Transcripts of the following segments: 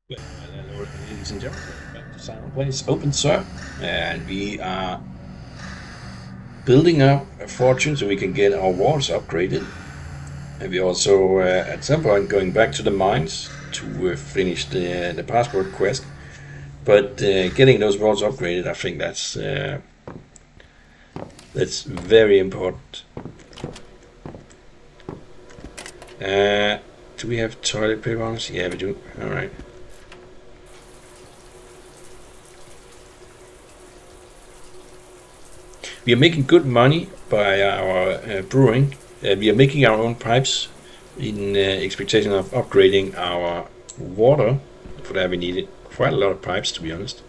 Well, hello, ladies and gentlemen, back to Silent Place Obenseur, and we are building up a fortune so we can get our walls upgraded. And we also, at some point, going back to the mines to finish the passport quest. But getting those walls upgraded, I think that's very important. Do we have toilet paper on us? Yeah, we do. All right. We are making good money by our brewing. We are making our own pipes in expectation of upgrading our water. For that, we needed quite a lot of pipes, to be honest.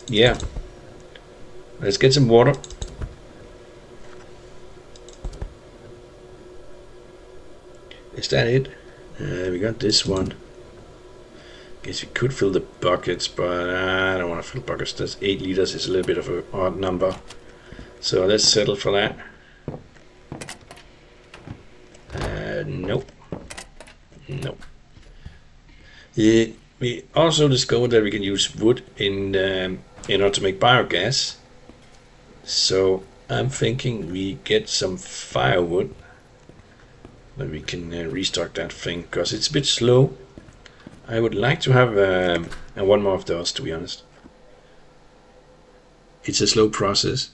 Yeah, let's get some water. Is that it? We got this one. Guess we could fill the buckets, but I don't want to fill buckets. That's 8 liters. Is a little bit of an odd number. So let's settle for that. Nope. Nope. We also discovered that we can use wood in order to make biogas. So I'm thinking we get some firewood, but we can restock that thing because it's a bit slow. I would like to have one more of those, to be honest. It's a slow process.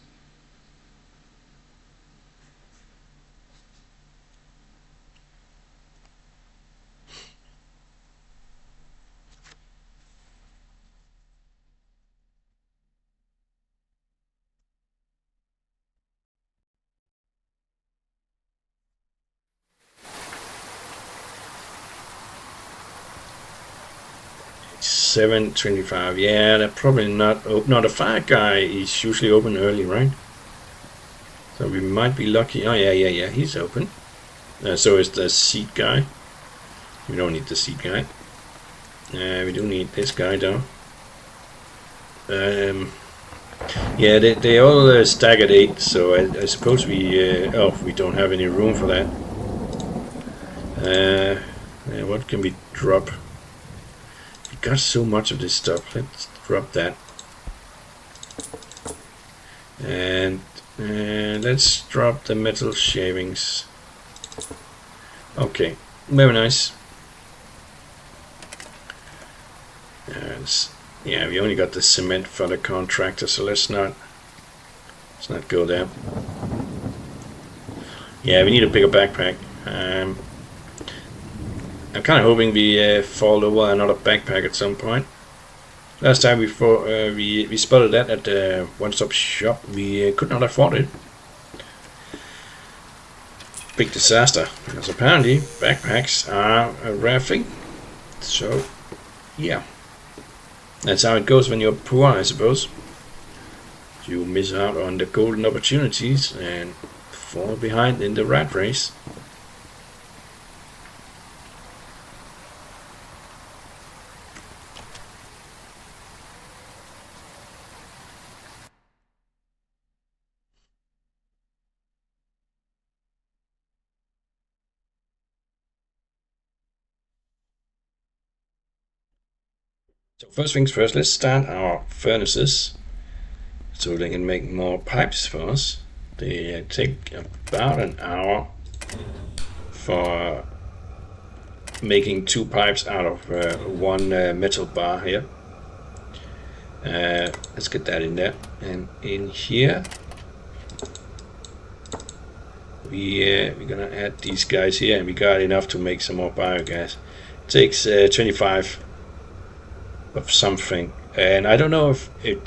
$7.25. Yeah, they're probably not open. No, the fire guy is usually open early, right? So we might be lucky. Oh yeah. He's open. So is the seat guy. We don't need the seat guy. We do need this guy though. Yeah, they all stack at 8. So I suppose we don't have any room for that. What can we drop? We got so much of this stuff. Let's drop that. And let's drop the metal shavings. Okay, very nice. Yeah, we only got the cement for the contractor, so let's not go there. Yeah, we need a bigger backpack. I'm kind of hoping we fall over another backpack at some point. Last time we spotted that at the one-stop shop, we could not afford it. Big disaster, because apparently backpacks are a rare thing. So, yeah. That's how it goes when you're poor, I suppose. You miss out on the golden opportunities and fall behind in the rat race. So first things first, let's start our furnaces so they can make more pipes for us. They take about an hour for making 2 pipes out of one metal bar here. Let's get that in there. And in here, we're gonna add these guys here, and we got enough to make some more biogas. It takes 25 of something, and I don't know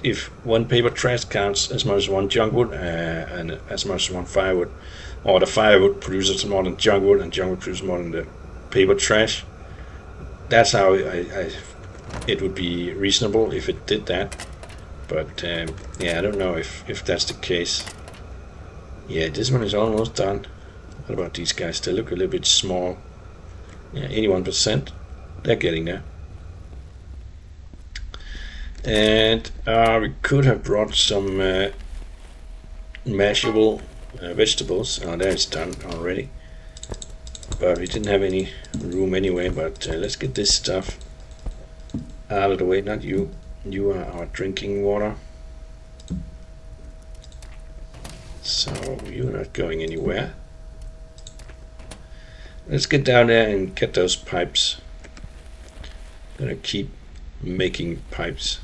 if one paper trash counts as much as one junk wood and as much as one firewood, or the firewood produces more than junk wood and junk wood produces more than the paper trash. That's how it would be reasonable if it did that, but yeah, I don't know if that's the case. Yeah, this one is almost done. What about these guys? They look a little bit small. Yeah, 81%. They're getting there. And we could have brought some mashable vegetables. Oh, there it's done already. but we didn't have any room anyway. But let's get this stuff out of the way. Not you. You are our drinking water. So you're not going anywhere. Let's get down there and get those pipes. Gonna keep making pipes.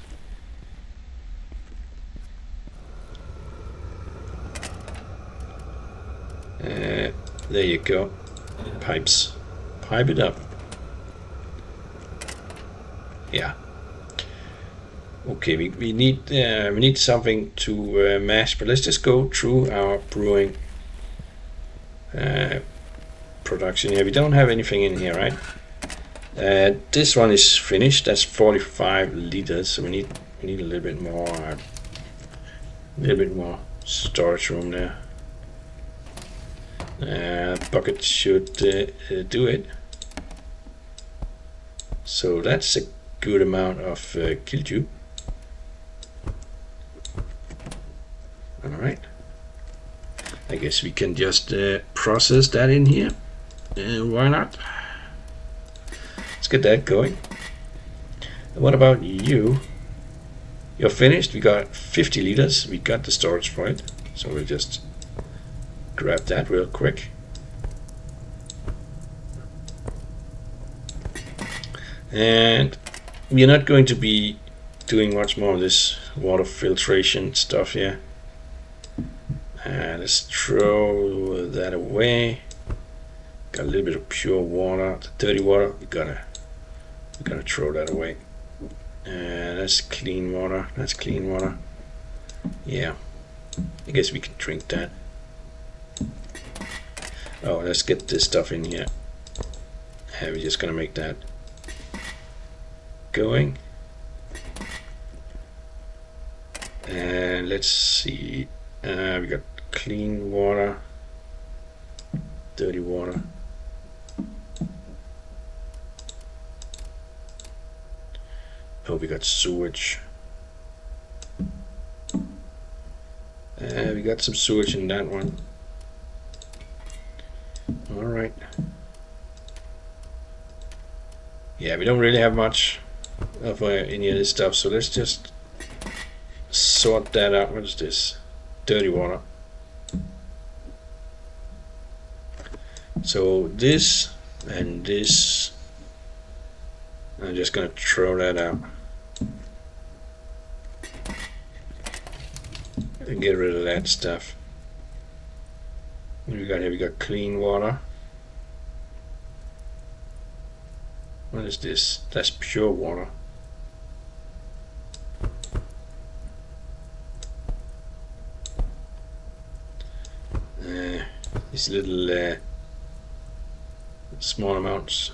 There you go. Pipes. Pipe it up. Yeah. Okay, we need something to mash, but let's just go through our brewing production here. We don't have anything in here, right? This one is finished. That's 45 liters, so we need a little bit more storage room there. Bucket should do it. So that's a good amount of kilju. Alright. I guess we can just process that in here. Why not? Let's get that going. And what about you? You're finished. We got 50 liters. We got the storage for it. So we'll just grab that real quick. And we're not going to be doing much more of this water filtration stuff here. Let's throw that away. Got a little bit of pure water, the dirty water. We gotta throw that away. That's clean water. That's clean water. Yeah, I guess we can drink that. Oh, let's get this stuff in here. We're just gonna make that going. And let's see. We got clean water, dirty water. Oh, we got sewage. We got some sewage in that one. All right. Yeah, we don't really have much of any of this stuff, so let's just sort that out. What is this? Dirty water. So this and this, I'm just gonna throw that out and get rid of that stuff. What do we got here? We got clean water. What is this? That's pure water. These little small amounts.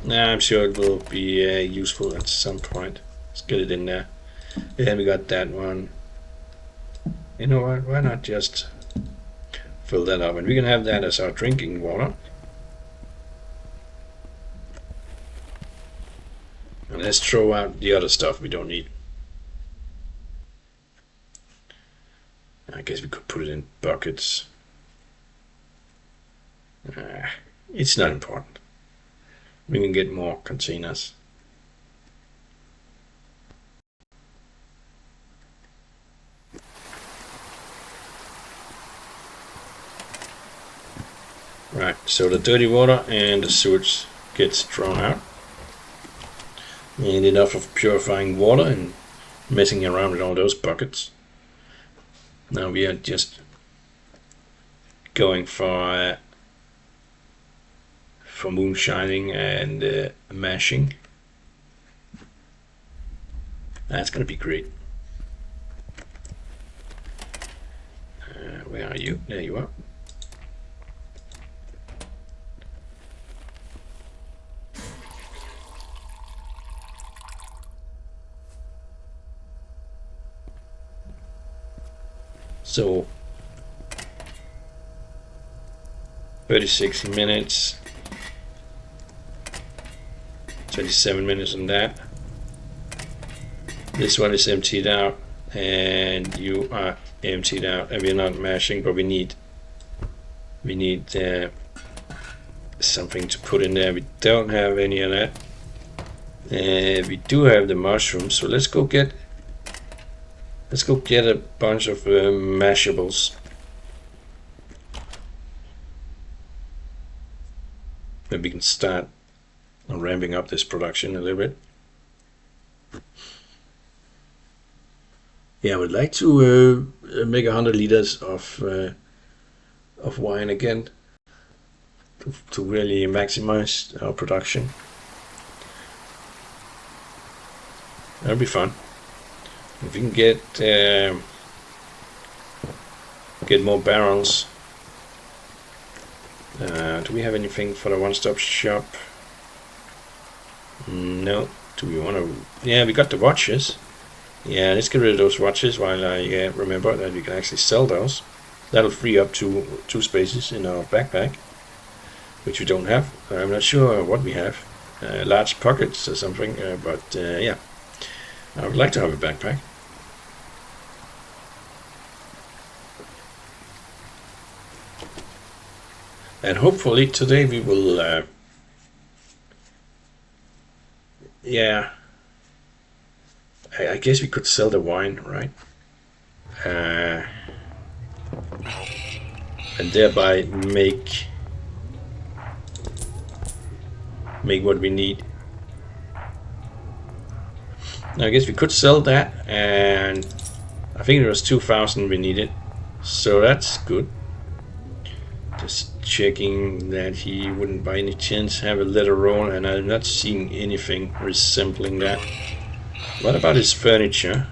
Nah, I'm sure it will be useful at some point. Let's get it in there. And we got that one. You know what? Why not just fill that up? And we can have that as our drinking water. And let's throw out the other stuff we don't need. I guess we could put it in buckets. It's not important. We can get more containers. Right, so the dirty water and the sewage gets thrown out. And enough of purifying water and messing around with all those buckets. Now we are just going for moonshining and mashing. That's going to be great. Where are you? There you are. So 36 minutes, 27 minutes on that. This one is emptied out and you are emptied out, and we're not mashing, but we need We need something to put in there. We don't have any of that. We do have the mushrooms, so let's go get a bunch of mashables. Maybe we can start ramping up this production a little bit. Yeah, I would like to make 100 liters of wine again to really maximize our production. That'll be fun. If we can get more barrels. Do we have anything for the one-stop shop? No. Do we want to? Yeah, we got the watches. Yeah, let's get rid of those watches while I remember that we can actually sell those. That'll free up two spaces in our backpack, which we don't have. I'm not sure what we have. Large pockets or something, but yeah. I would like to have a backpack. And hopefully today we will, yeah, I guess we could sell the wine, right? And thereby make what we need. Now I guess we could sell that, and I think it was 2,000 we needed, so that's good. Just checking that he wouldn't by any chance have a leather roll, and I'm not seeing anything resembling that. What about his furniture?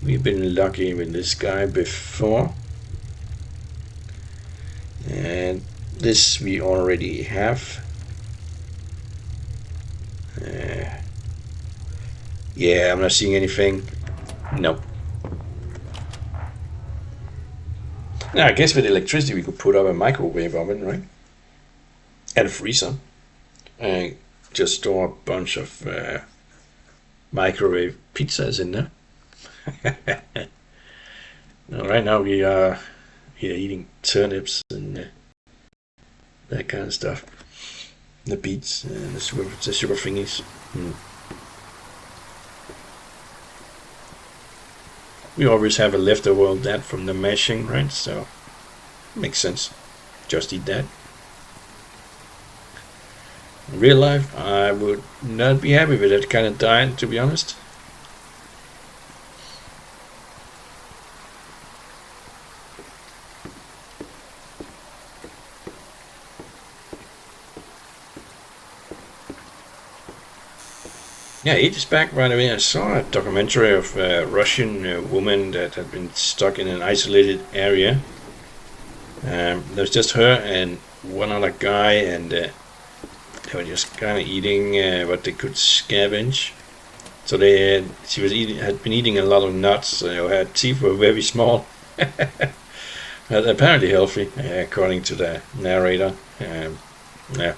We've been lucky with this guy before. And this we already have. Yeah, I'm not seeing anything. Nope. Now, I guess with electricity we could put up a microwave oven, right? And a freezer. And just store a bunch of microwave pizzas in there. Now, right now we are eating turnips and that kind of stuff. The beets and the sugar thingies. We always have a leftover of that from the mashing, right? So, makes sense. Just eat that. In real life, I would not be happy with that kind of diet, to be honest. Yeah, ages back, right away, I saw a documentary of a Russian woman that had been stuck in an isolated area. There was just her and one other guy, and they were just kind of eating what they could scavenge. So she had been eating a lot of nuts. Her teeth were very small, but apparently healthy, according to the narrator. Yeah,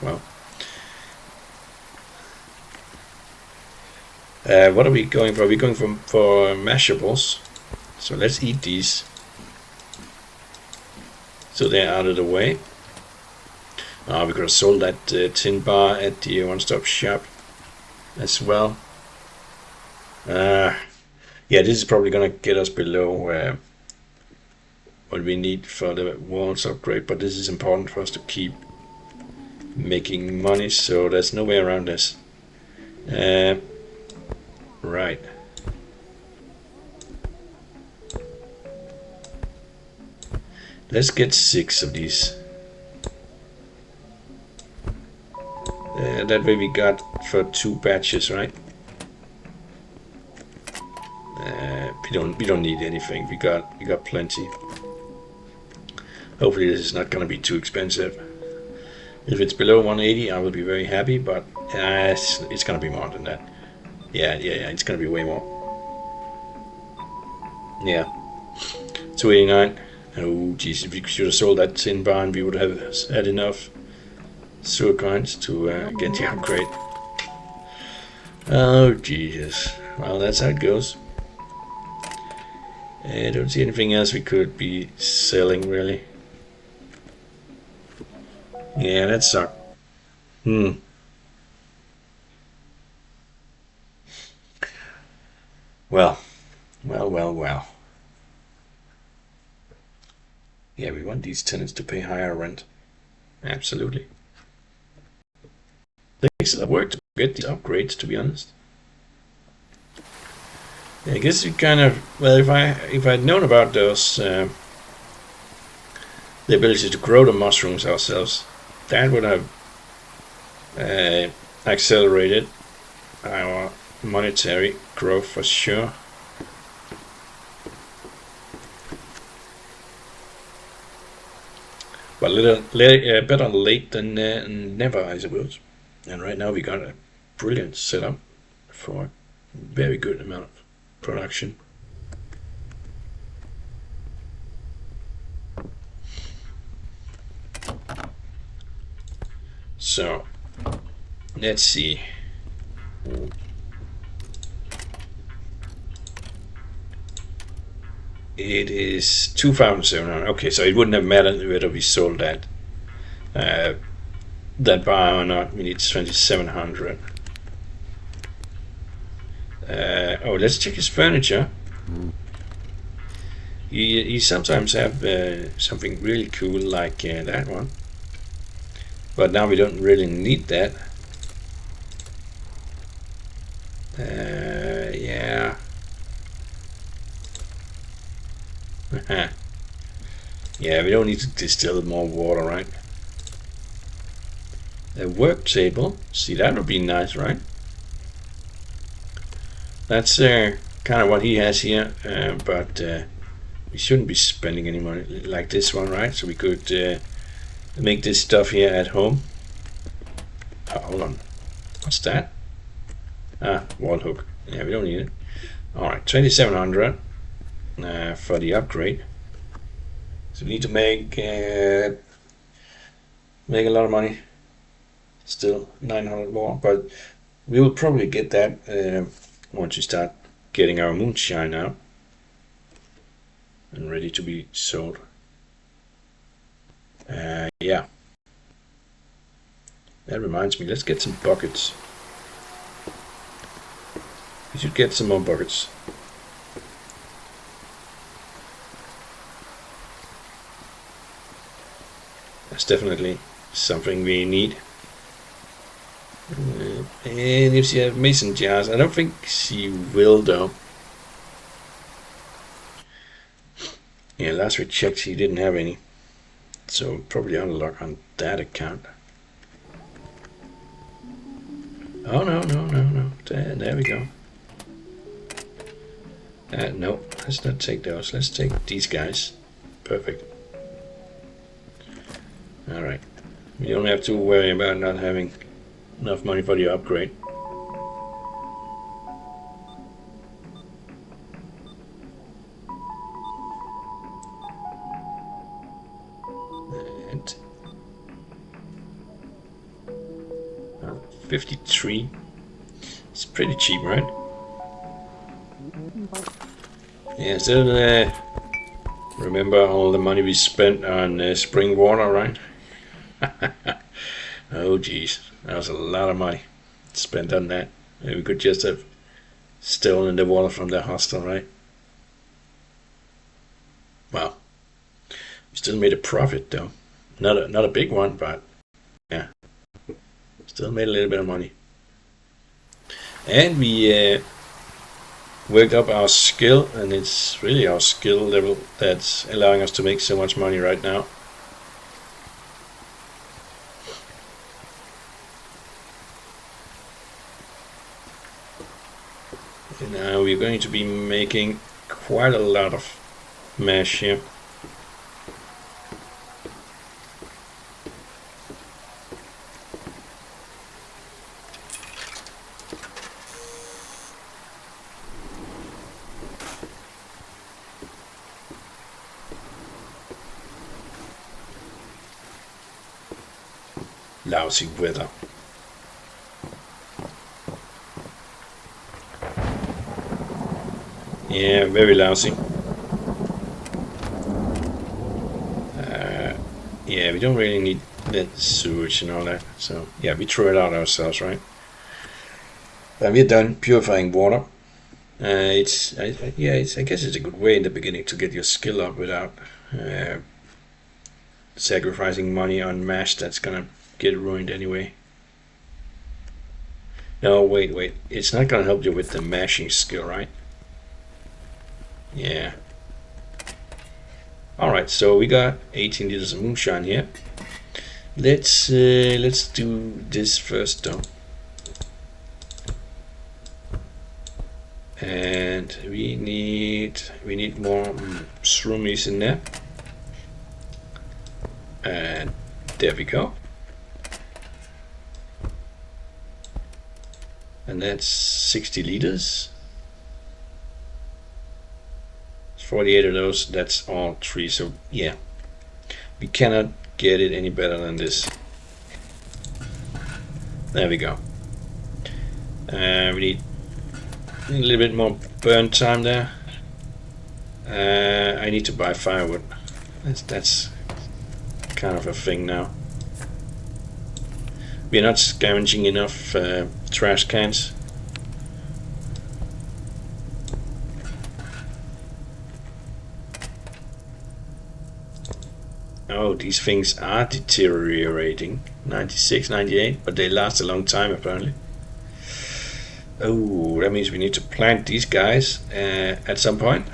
well. What are we going for? We're going for mashables. So let's eat these. So they're out of the way. We could have sold that tin bar at the one-stop shop as well. Yeah, this is probably gonna get us below what we need for the walls upgrade, but this is important for us to keep making money, so there's no way around this. Right. Let's get 6 of these. That way we got for 2 batches, right? We don't need anything. We got plenty. Hopefully this is not gonna be too expensive. If it's below 180, I will be very happy, but it's gonna be more than that. Yeah, it's gonna be way more. Yeah, 289. Oh, geez, if we should have sold that tin barn, we would have had enough sewer coins to get the upgrade. Oh, Jesus. Well, that's how it goes. I don't see anything else we could be selling, really. Yeah, that sucked. Well, well. Yeah, we want these tenants to pay higher rent. Absolutely. Takes a lot of work to get these upgrades, to be honest. Yeah, I guess you kind of, well, if I'd known about those, the ability to grow the mushrooms ourselves, that would have accelerated our monetary growth for sure. But better late than never, I suppose. And right now we got a brilliant setup for a very good amount of production. So let's see. It is 2,700. Okay, so it wouldn't have mattered whether we sold uh, that bar or not. We need 2,700. Oh, let's check his furniture. He sometimes have something really cool like that one, but now we don't really need that. Yeah. Yeah, we don't need to distill more water, right? A work table. See, that would be nice, right? That's kind of what he has here, but we shouldn't be spending any money like this one, right? So we could make this stuff here at home. Oh, hold on. What's that? Ah, wall hook. Yeah, we don't need it. Alright, 2,700 for the upgrade. So we need to make a lot of money. Still 900 more, but we will probably get that once we start getting our moonshine out and ready to be sold. Yeah. That reminds me, let's get some buckets. We should get some more buckets. That's definitely something we need. And if she have mason jars, I don't think she will though. Yeah, last we checked she didn't have any. So probably unlock on that account. Oh no. There we go. No, let's not take those. Let's take these guys. Perfect. Alright. We don't have to worry about not having enough money for the upgrade. And 53. It's pretty cheap, right? Yeah, still remember all the money we spent on spring water, right? Oh geez, that was a lot of money spent on that. We could just have stolen the water from the hostel, right? Well, we still made a profit though. Not a big one, but yeah, still made a little bit of money. And we worked up our skill, and it's really our skill level that's allowing us to make so much money right now. And now we're going to be making quite a lot of mesh here. Lousy weather. Yeah, very lousy. Yeah, we don't really need that sewage and all that. So yeah, we throw it out ourselves, right? We're done purifying water. I guess it's a good way in the beginning to get your skill up without sacrificing money on mash that's gonna get ruined anyway. No, wait. It's not gonna help you with the mashing skill, right? Yeah. Alright, so we got 18 liters of moonshine here. Let's do this first though. And we need more shroomies in there. And there we go. And that's 60 liters. 48 of those, that's all 3, so yeah. We cannot get it any better than this. There we go. We need a little bit more burn time there. I need to buy firewood. That's kind of a thing now. We're not scavenging enough trash cans. Oh, these things are deteriorating. 96, 98, but they last a long time apparently. Oh, that means we need to plant these guys at some point.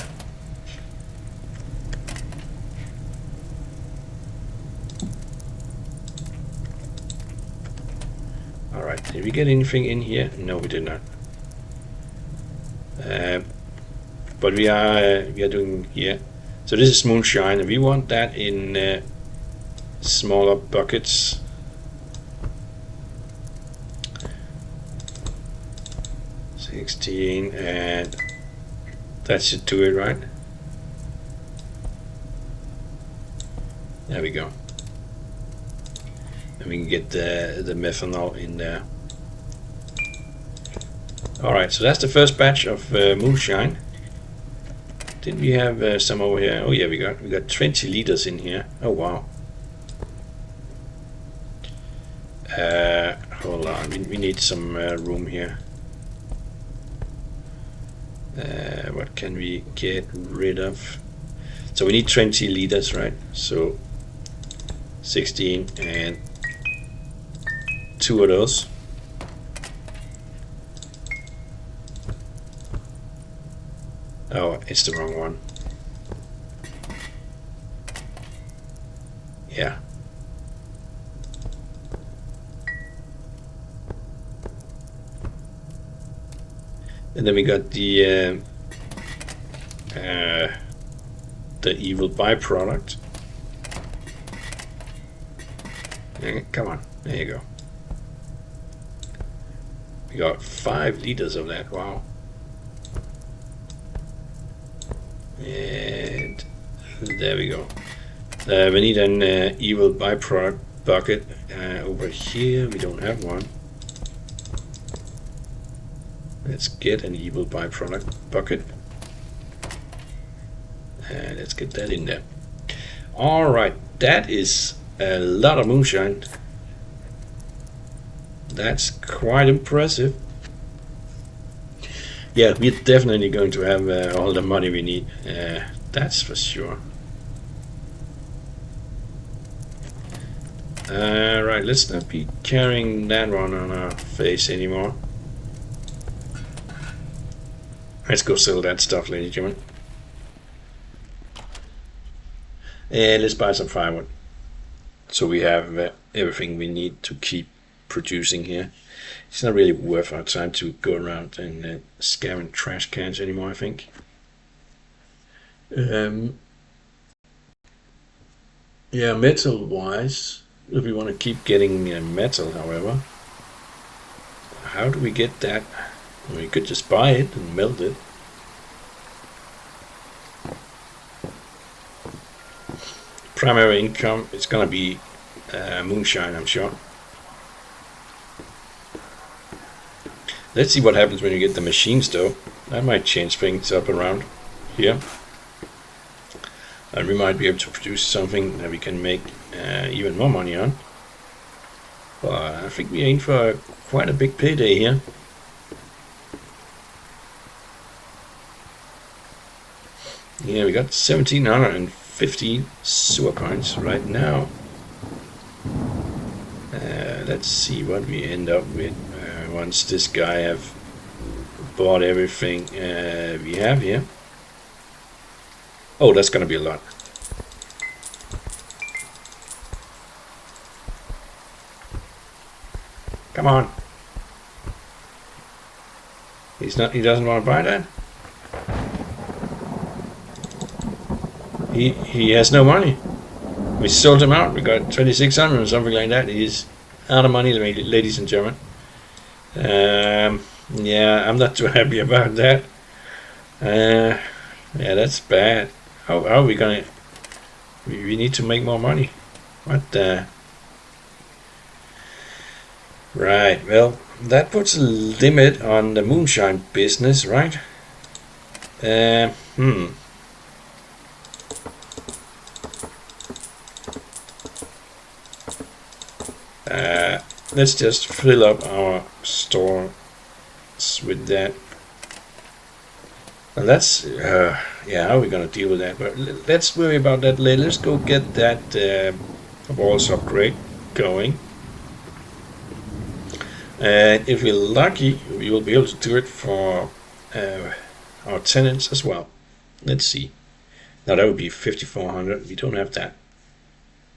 Alright, did we get anything in here? No, we did not. But we are doing here. So this is moonshine, and we want that in smaller buckets. And that should do it, right? There we go. And we can get the methanol in there. Alright, so that's the first batch of moonshine. Did we have some over here? Oh yeah, we got 20 liters in here. Oh wow. Hold on, we need some room here. What can we get rid of? So we need 20 liters, right? So 16 and 2 of those. Oh, it's the wrong one. Yeah. And then we got the evil byproduct. Come on, there you go. We got 5 liters of that. Wow. And there we go. We need an evil byproduct bucket over here. We don't have one. Let's get an evil byproduct bucket. And let's get that in there. Alright, that is a lot of moonshine. That's quite impressive. Yeah, we're definitely going to have all the money we need. That's for sure. Right, let's not be carrying that one on our face anymore. Let's go sell that stuff, ladies and gentlemen. And let's buy some firewood. So we have everything we need to keep producing here. It's not really worth our time to go around and scavenge trash cans anymore, I think. Yeah, metal-wise, if we want to keep getting metal, however, how do we get that? We could just buy it and melt it. Primary income, it's gonna be moonshine, I'm sure. Let's see what happens when you get the machines though. That might change things up around here. and we might be able to produce something that we can make even more money on. But I think we're in for quite a big payday here. Yeah, we got 1750 sewer points right now. Let's see what we end up with once this guy have bought everything we have here. Oh, that's gonna be a lot. Come on. He doesn't want to buy that. He has no money. We sold him out. We got 2,600 or something like that. He's out of money, ladies and gentlemen. Yeah, I'm not too happy about that. Yeah, that's bad. How are we gonna? We need to make more money. What the? Right. Well, that puts a limit on the moonshine business, right? Let's just fill up our stores with that. Well, that's yeah. How are we gonna deal with that? But let's worry about that later. Let's go get that walls upgrade going. And if we're lucky, we will be able to do it for our tenants as well. Let's see. Now that would be 5,400. We don't have that.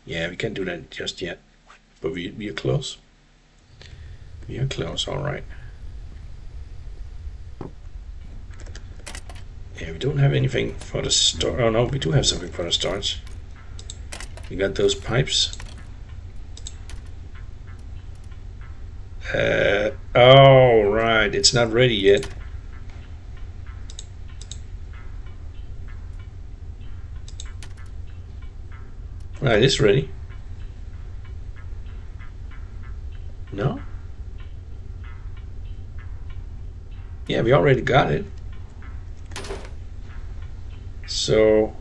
Yeah, we can't do that just yet. But we are close. We are close, alright. Yeah, we don't have anything for the store. Oh no, we do have something for the starts. We got those pipes. Oh, right, it's not ready yet. Right, it's ready. No? Yeah, we already got it. So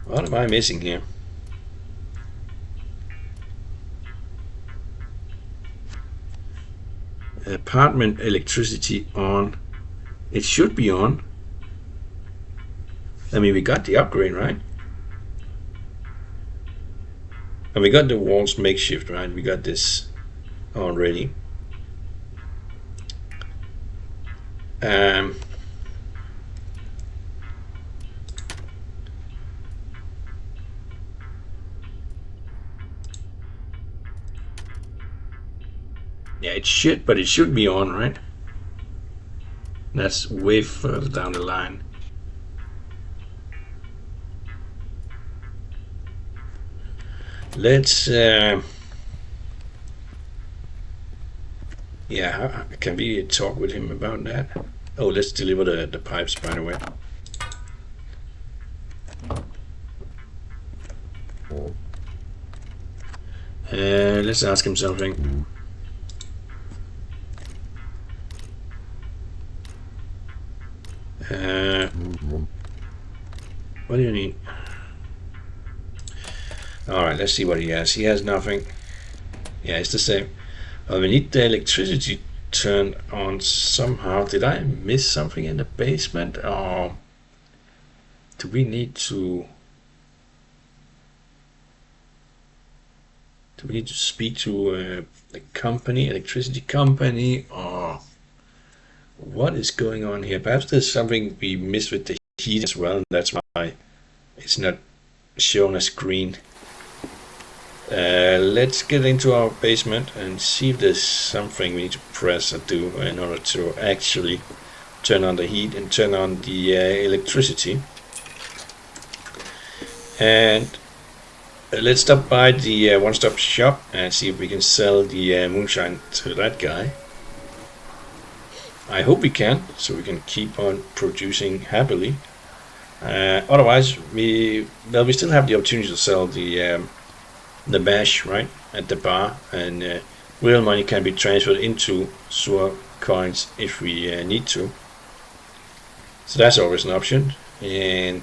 what am I missing here? Apartment electricity on. It should be on. I mean, we got the upgrade, right? And we got the walls makeshift, right? We got this already. Yeah, it should, but it should be on, right? That's way further down the line. Let's yeah, can we talk with him about that? Oh, let's deliver the pipes, by the way. Let's ask him something. What do you need? Alright, let's see what he has. He has nothing. Yeah, it's the same. We need the electricity turned on somehow. Did I miss something in the basement? Or do we need to... Do we need to speak to the company, electricity company, or what is going on here? Perhaps there's something we missed with the heat as well, and that's why it's not shown as green. Let's get into our basement and see if there's something we need to press or do in order to actually turn on the heat and turn on the electricity. And let's stop by the one-stop shop and see if we can sell the moonshine to that guy. I hope we can, so we can keep on producing happily. Otherwise, we still have the opportunity to sell the bash right at the bar, and real money can be transferred into Sur coins if we need to. So that's always an option. And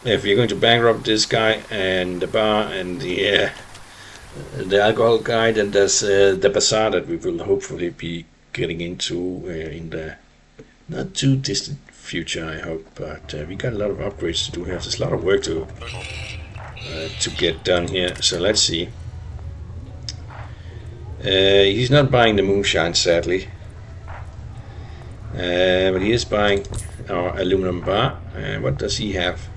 if we're going to bankrupt this guy and the bar and the alcohol guy, then there's the bazaar that we will hopefully be getting into in the not too distant future, I hope. But we got a lot of upgrades to do here. There's a lot of work to get done here. So let's see. He's not buying the moonshine, sadly. But he is buying our aluminum bar. What does he have?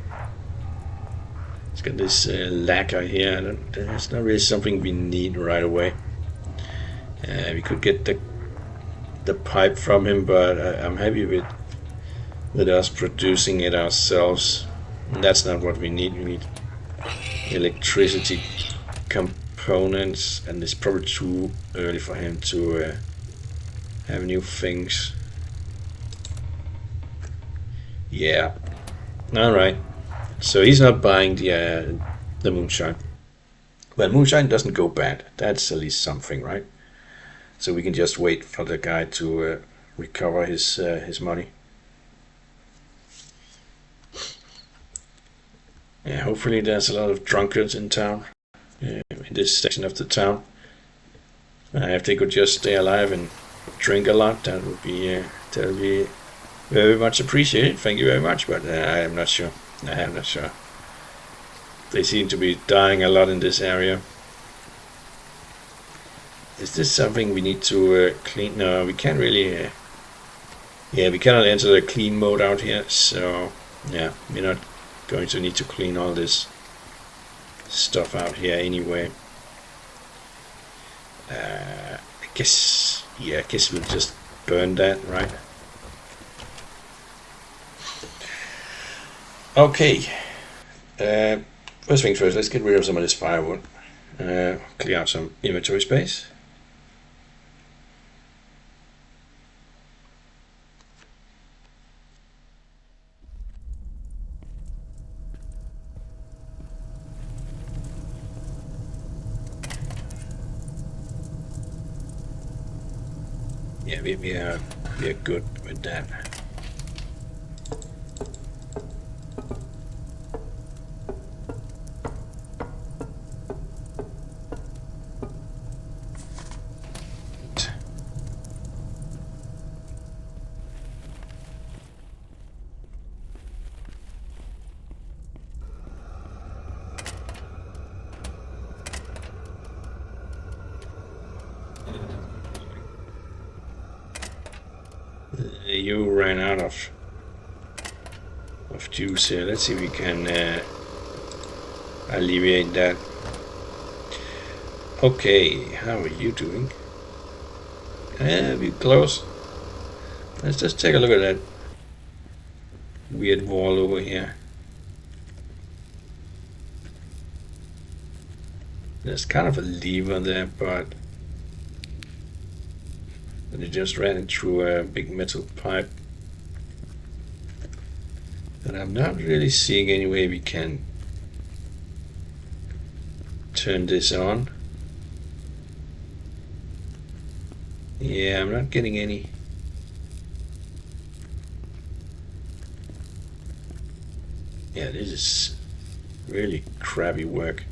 He's got this lacquer here. That's not really something we need right away. We could get the pipe from him, but I'm happy with us producing it ourselves. And that's not what we need. We need electricity components, and it's probably too early for him to have new things. Yeah. Alright. So he's not buying the moonshine. Well, moonshine doesn't go bad. That's at least something, right? So we can just wait for the guy to recover his money. Yeah, hopefully there's a lot of drunkards in town, in this section of the town. If they could just stay alive and drink a lot, that would be very much appreciated. Thank you very much, but I am not sure. They seem to be dying a lot in this area. Is this something we need to clean? No, we can't really. We cannot enter the clean mode out here, so yeah, we're not going to need to clean all this stuff out here anyway. I guess we'll just burn that, right? Okay. First things first, let's get rid of some of this firewood. Clear out some inventory space. Yeah, we are good with that. You ran out of juice here. Let's see if we can alleviate that. Okay, how are you doing? We're close. Let's just take a look at that weird wall over here. There's kind of a lever there, but it just ran it through a big metal pipe. And I'm not really seeing any way we can turn this on. Yeah, I'm not getting any. Yeah, this is really crappy work.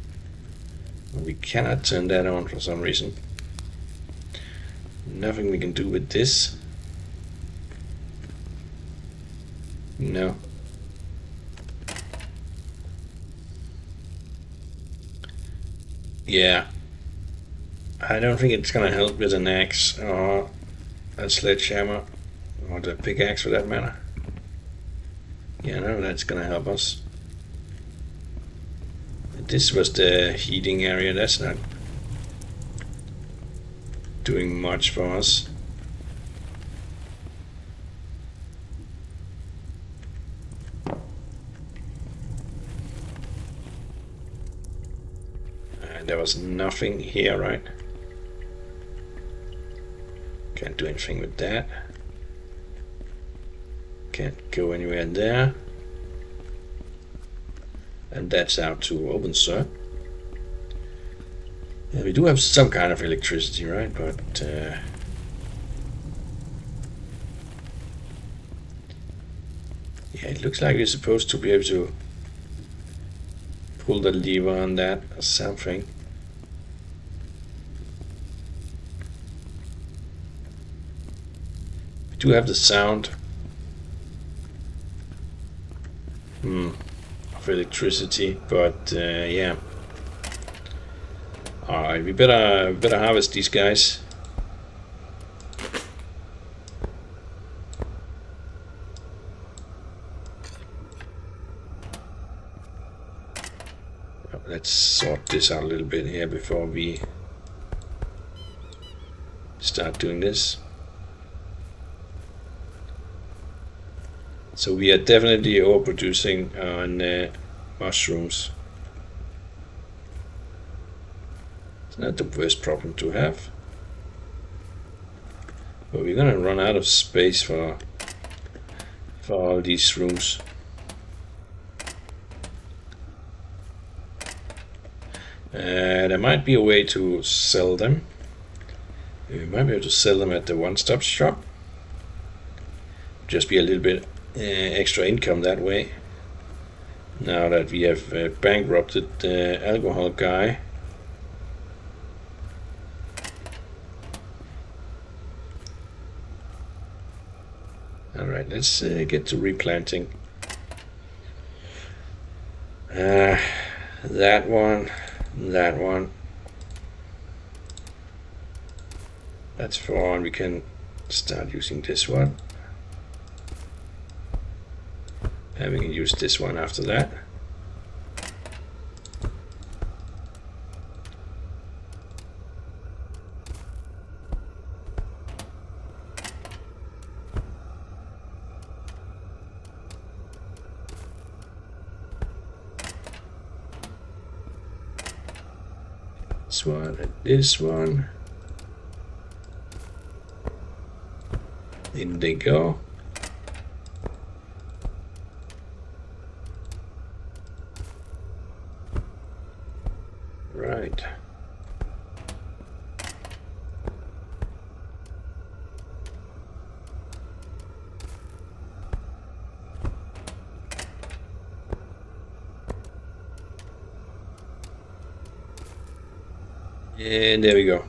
We cannot turn that on for some reason. Nothing we can do with this. No. Yeah. I don't think it's gonna help with an axe or a sledgehammer or the pickaxe for that matter. Yeah, no, that's gonna help us. This was the heating area. That's not doing much for us. And there was nothing here, right? Can't do anything with that. Can't go anywhere there. And that's out to Obenseur. Yeah, we do have some kind of electricity, right? But yeah, it looks like we're supposed to be able to pull the lever on that or something. We do have the sound of electricity, but yeah. Alright, we better harvest these guys. Let's sort this out a little bit here before we start doing this. So we are definitely overproducing on mushrooms. It's not the worst problem to have, but we're gonna run out of space for all these rooms. There might be a way to sell them. We might be able to sell them at the one-stop shop. Just be a little bit extra income that way. Now that we have bankrupted the alcohol guy. Alright, let's get to replanting. That one. That one. That's fine. We can start using this one. And we can use this one after that. This one and this one. In they go. Right. And there we go.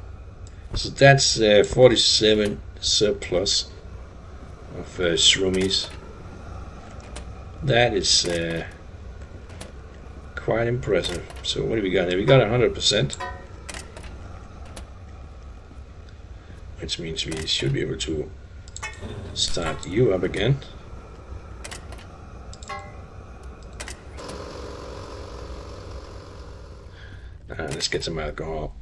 So that's 47 surplus of shroomies. That is quite impressive. So what do we got here? We got 100%, which means we should be able to start you up again. Let's get some alcohol.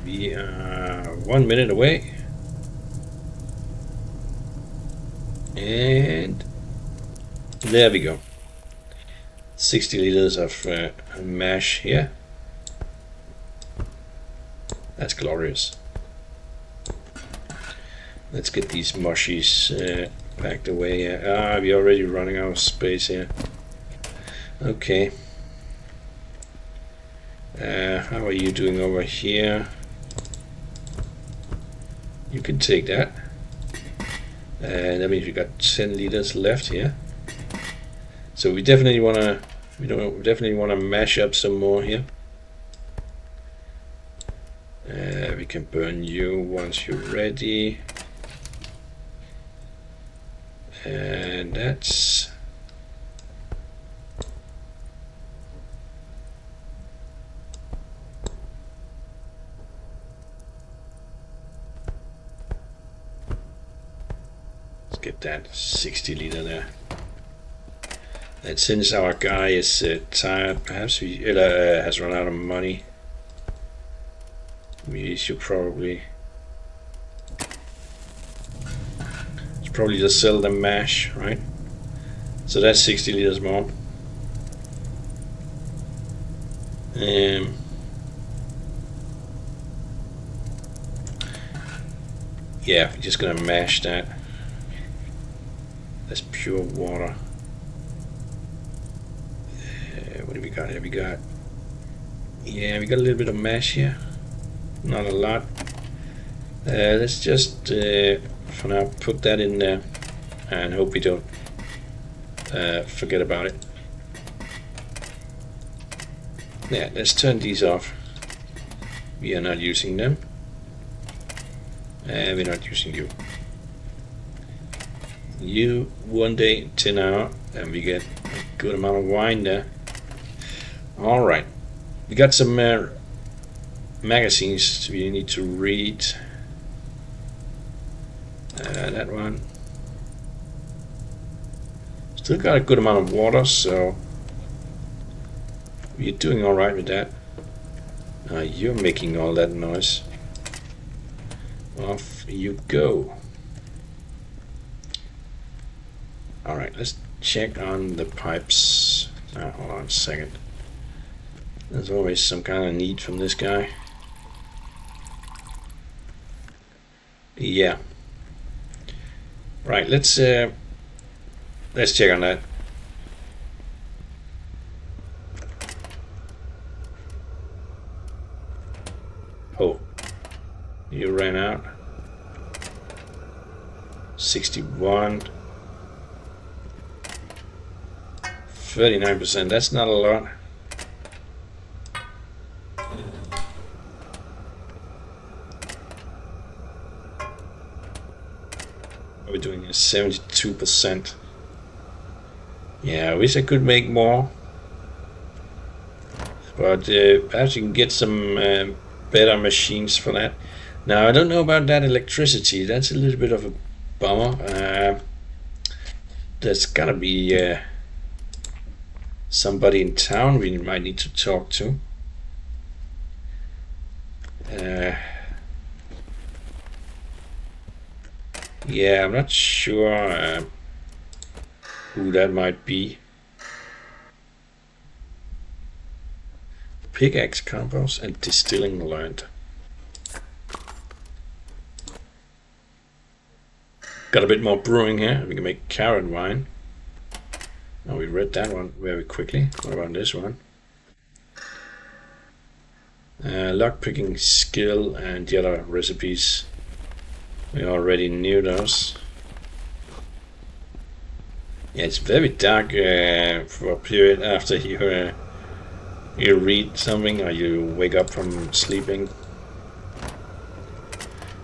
We are 1 minute away, and there we go. 60 liters of mash here. That's glorious. Let's get these mushies packed away. We're already running out of space here. Okay. How are you doing over here? You can take that. That means we got 10 liters left here. So we definitely wanna mash up some more here. We can burn you once you're ready. And that's let's get that 60 liter there. And since our guy is tired, perhaps he has run out of money, we should probably just sell the mash, right? So that's 60 liters more. Yeah, we're just gonna mash that. That's pure water. What do we got here? We got a little bit of mash here. Not a lot. Let's just for now put that in there and hope we don't forget about it. Yeah, let's turn these off. We are not using them. We're not using you. You 1 day 10 hour, and we get a good amount of wine there. All right, we got some magazines we need to read. That one. Still got a good amount of water, so we're doing all right with that. You're making all that noise. Off you go. All right, let's check on the pipes. Hold on a second. There's always some kind of need from this guy. Yeah. Right, let's check on that. Oh, you ran out. 61. 39%. That's not a lot. We're doing a 72%. Yeah, I wish I could make more, but perhaps you can get some better machines for that. Now I don't know about that electricity. That's a little bit of a bummer. There's gotta be somebody in town we might need to talk to. Yeah, I'm not sure who that might be. Pickaxe combos and distilling learned. Got a bit more brewing here. We can make carrot wine. Oh, we read that one very quickly. What about this one? Lockpicking skill and the other recipes. We already knew those. Yeah, it's very dark for a period after you read something or you wake up from sleeping.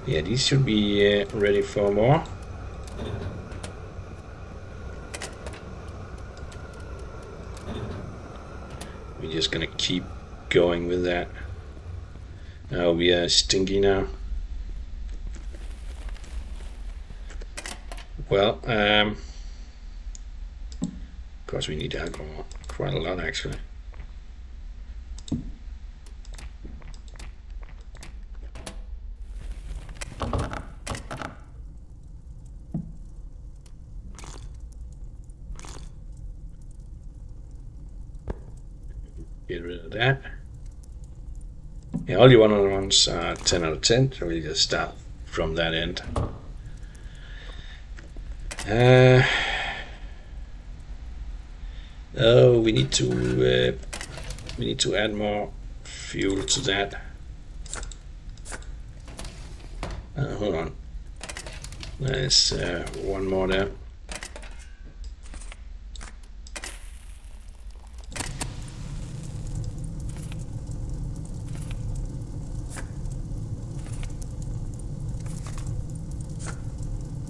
Yeah, these should be ready for more. We're just gonna keep going with that. Oh, we are stinky now. Well, of course we need alcohol. Quite a lot, actually. Get rid of that. Yeah, all your one-on ones are 10 out of 10, so we just start from that end. Oh, we need to add more fuel to that. Hold on. There's one more there.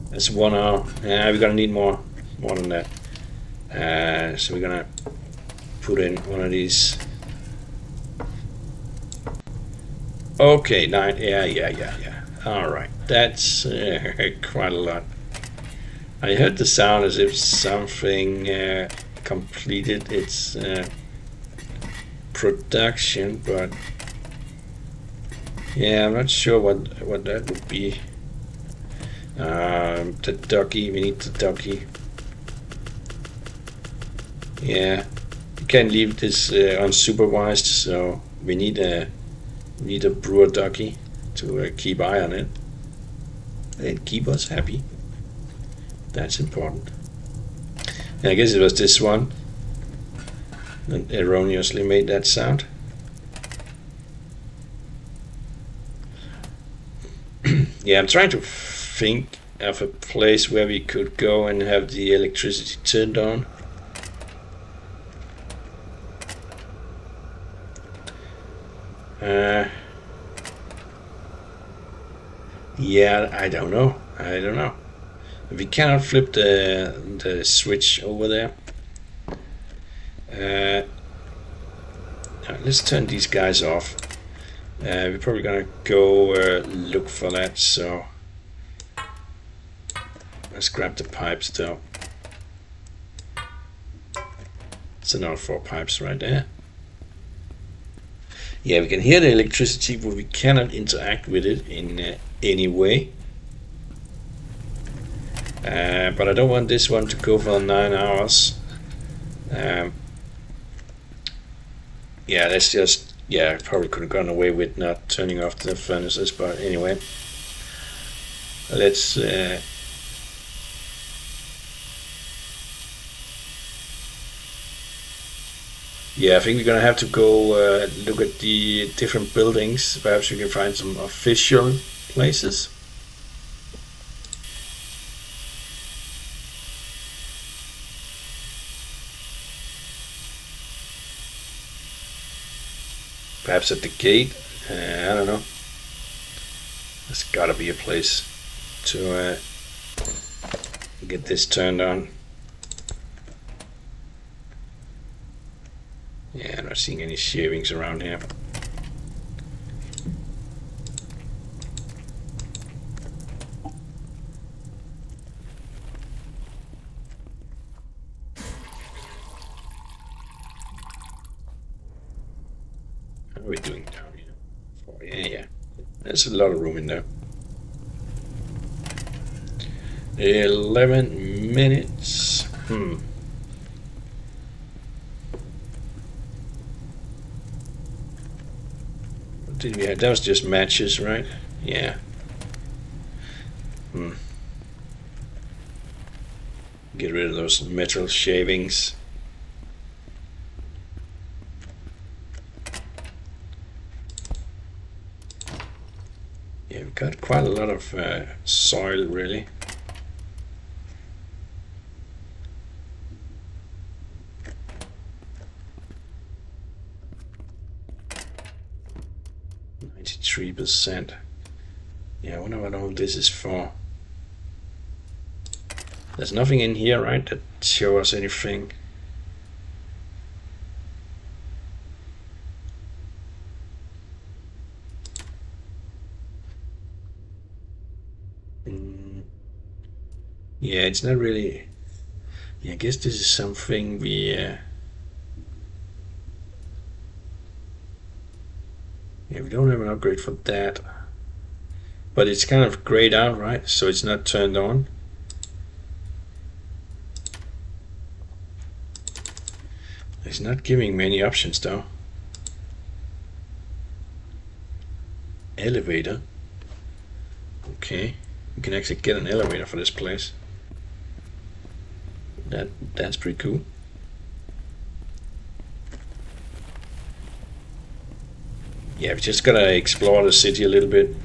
That's 1 hour. We're gonna need more than that. So we're gonna put in one of these. Okay, 9. Yeah. All right, that's quite a lot. I heard the sound as if something completed its production, but yeah, I'm not sure what that would be. The ducky, we need the ducky. Yeah, you can't leave this unsupervised, so we need a brewer ducky to keep eye on it. and keep us happy. That's important. And I guess it was this one that erroneously made that sound. Yeah, I'm trying to think of a place where we could go and have the electricity turned on. Yeah, I don't know. We cannot flip the switch over there. Let's turn these guys off. We're probably gonna go look for that, so let's grab the pipes though. It's another 4 pipes right there. Yeah, we can hear the electricity, but we cannot interact with it in any way. But I don't want this one to go for 9 hours. Yeah, let's just... Yeah, I probably could have gone away with not turning off the furnaces, but anyway. Let's... Yeah, I think we're gonna have to go look at the different buildings. Perhaps we can find some official places. Perhaps at the gate. I don't know. There's gotta be a place to get this turned on. Yeah, I'm not seeing any shavings around here. How are we doing down here? Oh, yeah. There's a lot of room in there. 11 minutes. What did we have? That was just matches, right? Yeah. Get rid of those metal shavings. Yeah, we've got quite a lot of soil, really. %. Yeah, I wonder what all this is for. There's nothing in here, right, that shows us anything. Yeah, it's not really... Yeah, I guess this is something we... Yeah, we don't have an upgrade for that. But it's kind of grayed out, right? So it's not turned on. It's not giving many options though. Elevator. Okay. We can actually get an elevator for this place. That's pretty cool. Yeah, we just gotta explore the city a little bit.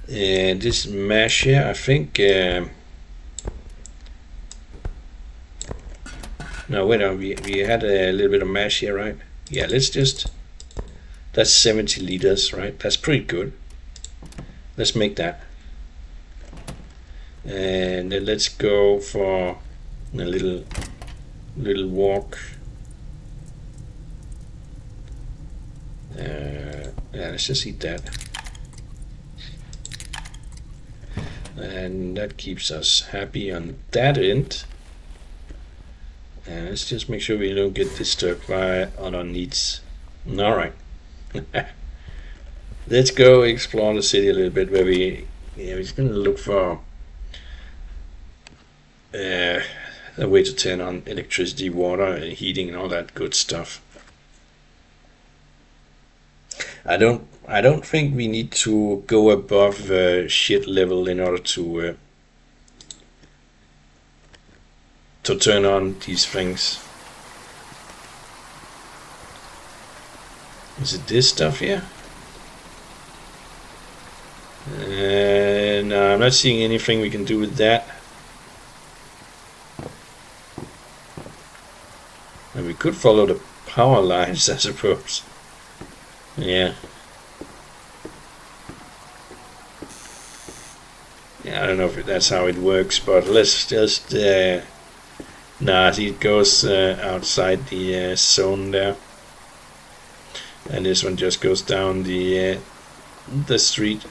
And this mesh here, I think... No, wait, no, we had a little bit of mesh here, right? Yeah, let's just... That's 70 liters, right? That's pretty good. Let's make that. And then let's go for a little walk. Yeah, let's just eat that. And that keeps us happy on that end. And let's just make sure we don't get disturbed by other needs. Alright. Let's go explore the city a little bit, where we're just gonna look for a way to turn on electricity, water, heating, and all that good stuff. I don't I don't think we need to go above shit level in order to turn on these things. Is it this stuff here? No, I'm not seeing anything we can do with that. And we could follow the power lines, I suppose. Yeah. Yeah, I don't know if that's how it works, but let's just... nah, it goes outside the zone there. And this one just goes down the street.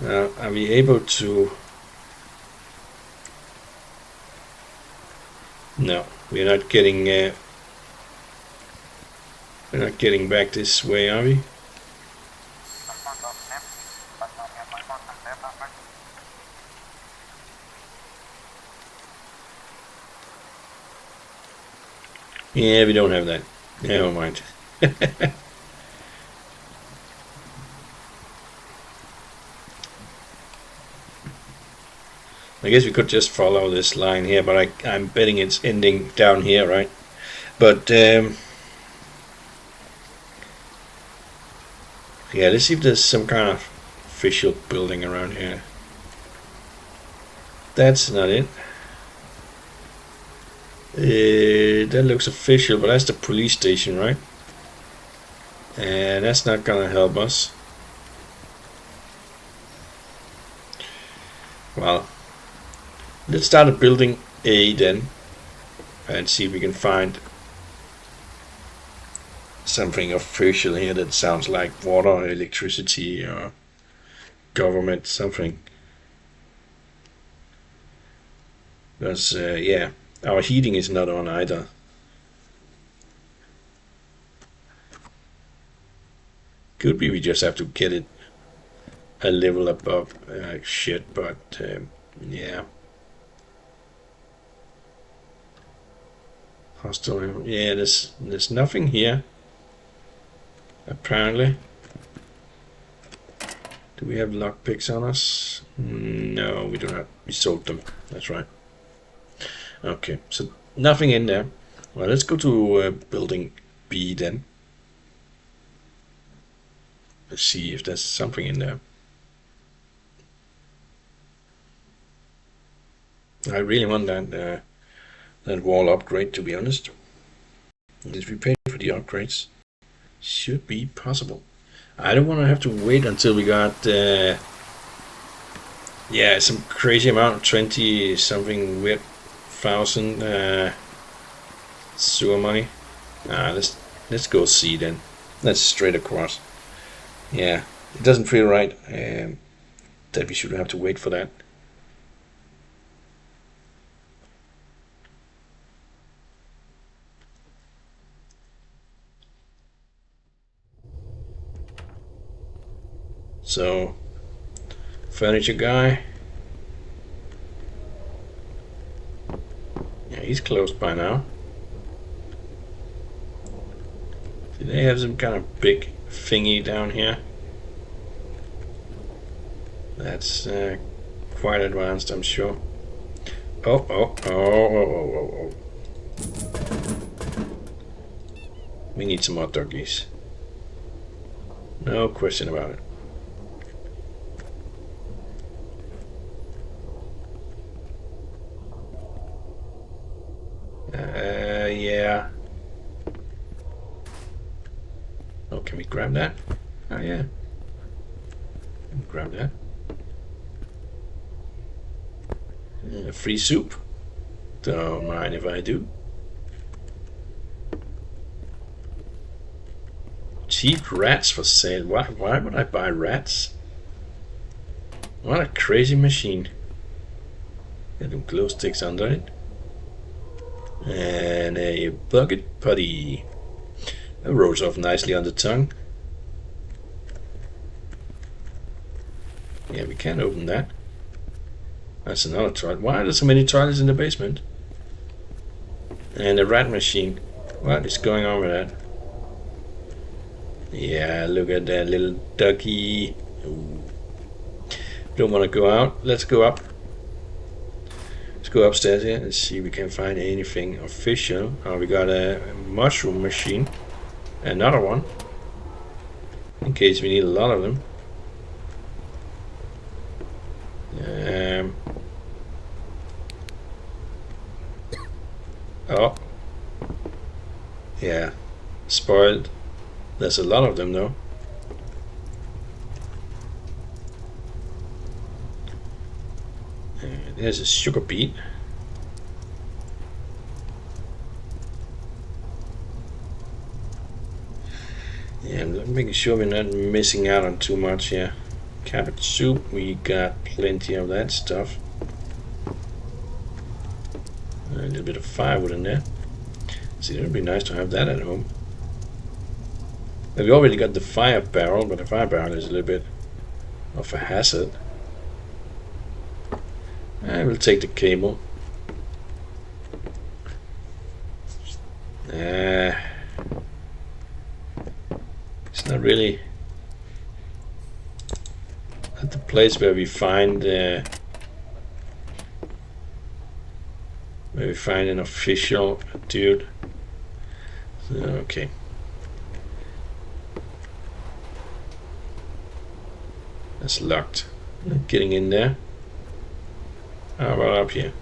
Now, are we able to... No, we're not getting back this way, are we? Yeah, we don't have that. Never mind. I guess we could just follow this line here, but I'm betting it's ending down here, right? But yeah, let's see if there's some kind of official building around here. That's not it. That looks official, but that's the police station, right? And that's not gonna help us. Well, let's start a building A then, and see if we can find something official here that sounds like water or electricity or government, something. Because, yeah, our heating is not on either. Could be we just have to get it a level above shit, but yeah. Hostile. Yeah, there's nothing here. Apparently. Do we have lockpicks on us? No, we do not. We sold them. That's right. Okay, so nothing in there. Well, let's go to building B then. Let's see if there's something in there. I really want that wall upgrade, to be honest. And if we pay for the upgrades, should be possible. I don't want to have to wait until we got yeah, some crazy amount of 20 something weird thousand sewer money. Let's go C then. That's straight across. Yeah, it doesn't feel right that we should have to wait for that. So, furniture guy. Yeah, he's closed by now. Do they have some kind of big thingy down here? That's quite advanced, I'm sure. Oh. We need some more doggies. No question about it. Yeah. Oh, can we grab that? Oh, yeah. Can grab that. Free soup. Don't mind if I do. Cheap rats for sale. Why would I buy rats? What a crazy machine. Got some glow sticks under it. And a bucket putty. That rolls off nicely on the tongue. Yeah, we can open that. That's another toilet. Why are there so many toilets in the basement? And the rat machine. What is going on with that? Yeah, look at that little ducky. Ooh. Don't want to go out. Let's go up. Let's go upstairs here and see if we can find anything official. Oh, we got a mushroom machine. Another one. In case we need a lot of them. Oh. Yeah. Spoiled. There's a lot of them though. There's a sugar beet. Yeah, I'm making sure we're not missing out on too much here. Cabbage soup, we got plenty of that stuff. A little bit of firewood in there. See, it would be nice to have that at home. We already got the fire barrel, but the fire barrel is a little bit of a hazard. I will take the cable. It's not really at the place where we find an official dude. Okay. That's locked. Not getting in there. How about up here?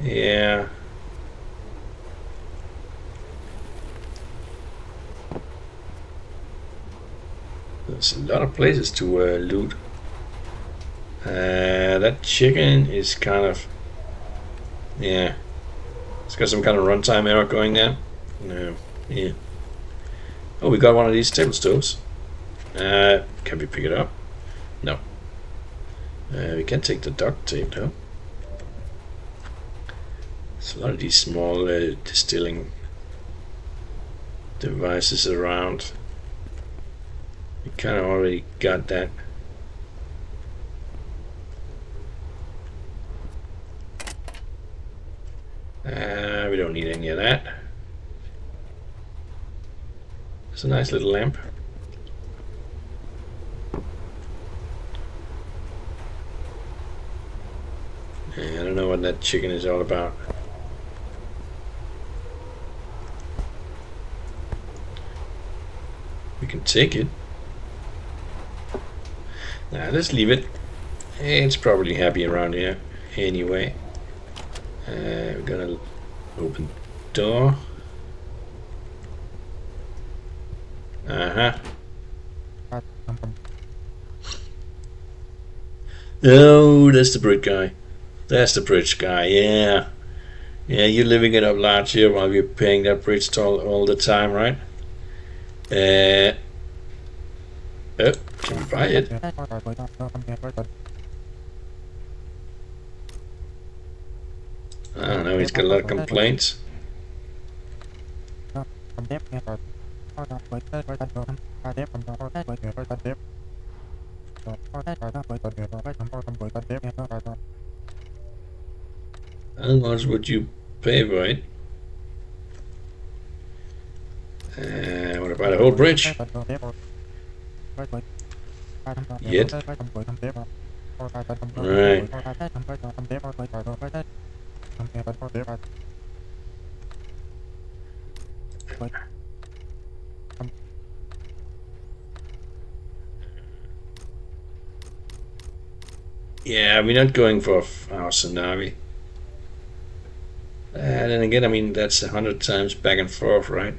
Yeah. There's a lot of places to loot. That chicken is kind of... Yeah. It's got some kind of runtime error going there. No. Yeah. Oh, we got one of these table stoves. Can we pick it up? No. We can take the duct tape though. There's a lot of these small distilling devices around. We kind of already got that. We don't need any of that. It's a nice little lamp. I don't know what that chicken is all about. We can take it. Nah, let's leave it. It's probably happy around here anyway. We're gonna open door. Oh, that's the bridge guy. That's the bridge guy, yeah. Yeah, you're living it up large here while we're paying that bridge toll all the time, right? Oh, can we buy it? I don't know, he's got a lot of complaints. How much would you pay for it? What about a whole bridge? Yet? Right. Yeah, we're not going for 1,000, are we? Then again, I mean, that's 100 times back and forth, right?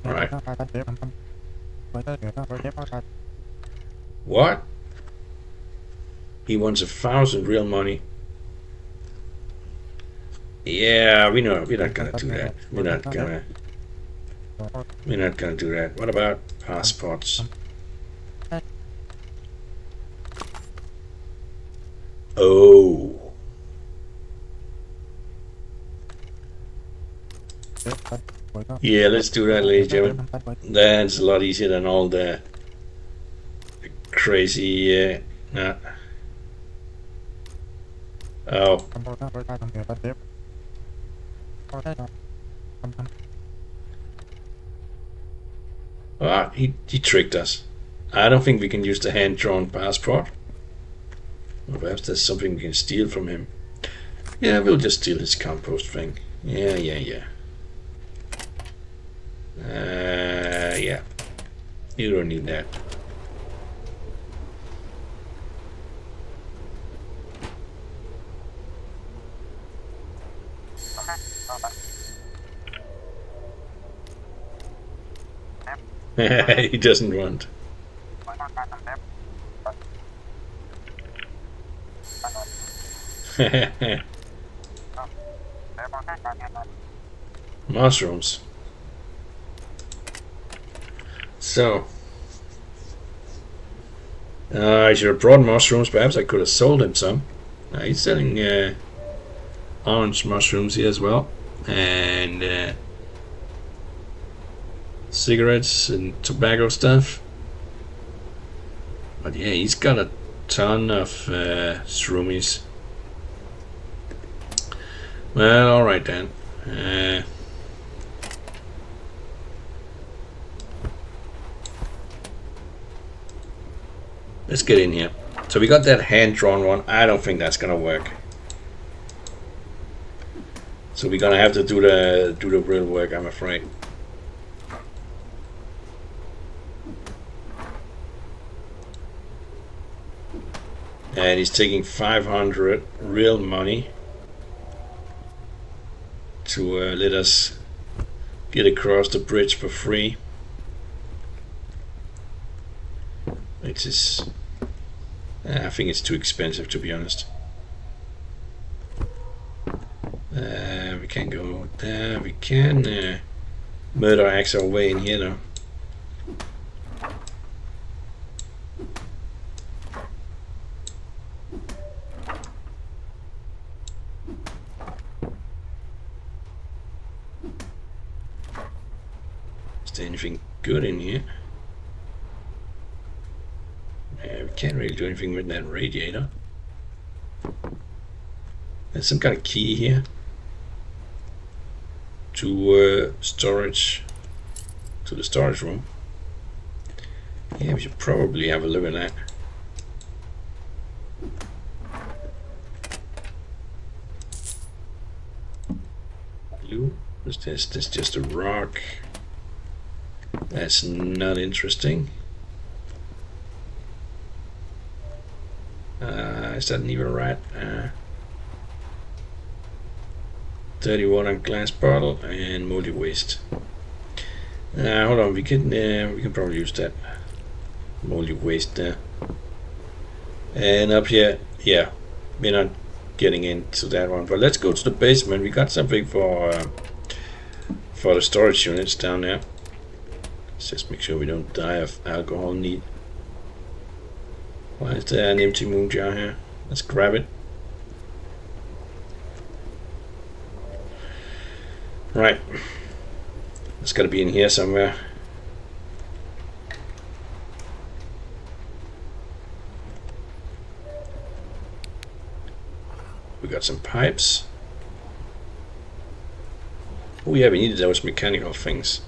Alright. What? He wants 1,000 real money. Yeah, we know we're not gonna do that. We're not gonna do that. What about passports? Oh. Yeah, let's do that, ladies and gentlemen. That's a lot easier than all the crazy. Oh. Ah, he tricked us. I don't think we can use the hand-drawn passport. Or perhaps there's something we can steal from him. Yeah, we'll just steal his compost thing. Yeah. Yeah. You don't need that. He doesn't want. Mushrooms. So, I should have brought mushrooms. Perhaps I could have sold him some. He's selling orange mushrooms here as well, and cigarettes and tobacco stuff. But yeah, he's got a ton of shroomies. Well, alright then. Let's get in here. So we got that hand-drawn one. I don't think that's gonna work. So we're gonna have to do the real work, I'm afraid. And he's taking 500 real money to let us get across the bridge for free. Which is, I think it's too expensive, to be honest. We can't go there. We can murder axe our way in here though. Is there anything good in here? We can't really do anything with that radiator. There's some kind of key here to storage, to the storage room. Yeah, we should probably have a look at that. Blue? What's this? This is just a rock. That's not interesting. Is that an even rat? 31 on glass bottle and moldy waste. Hold on, we can probably use that moldy waste there. And up here, yeah, we're not getting into that one, but let's go to the basement. We got something for the storage units down there. Let's just make sure we don't die of alcohol need. Why is there an empty moon jar here? Let's grab it. Right. It's got to be in here somewhere. We got some pipes. Oh yeah, we needed those mechanical things.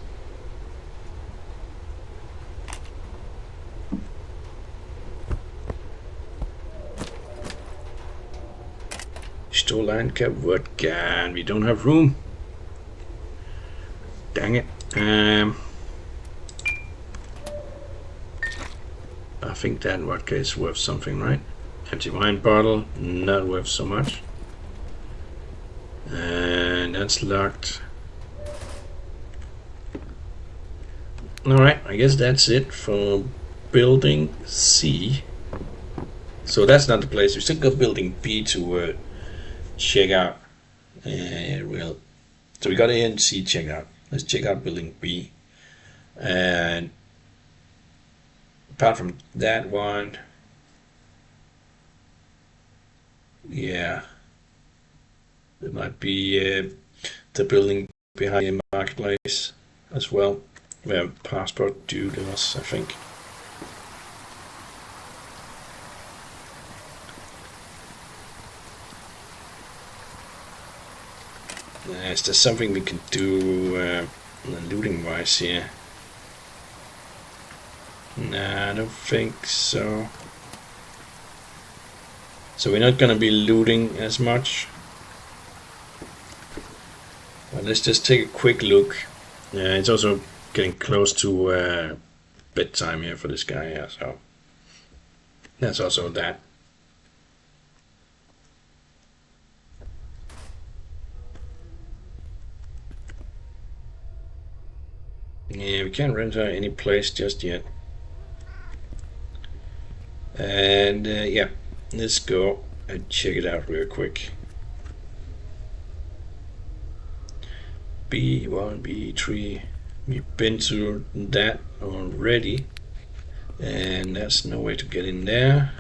Stolanka vodka, and we don't have room. Dang it. I think that vodka is worth something, right? Empty wine bottle, not worth so much. And that's locked. Alright, I guess that's it for building C. So that's not the place. We still got building B to check out. So we got A and C check out. Let's check out building B. And apart from that one, yeah, there might be the building behind the marketplace as well. We have passport due to us, I think. Is there something we can do looting wise here? Nah, I don't think so. So we're not gonna be looting as much. But let's just take a quick look. It's also getting close to bedtime here for this guy here, so that's also that. Yeah, we can't rent out any place just yet. And yeah, let's go and check it out real quick. B1, B3, we've been through that already, and there's no way to get in there.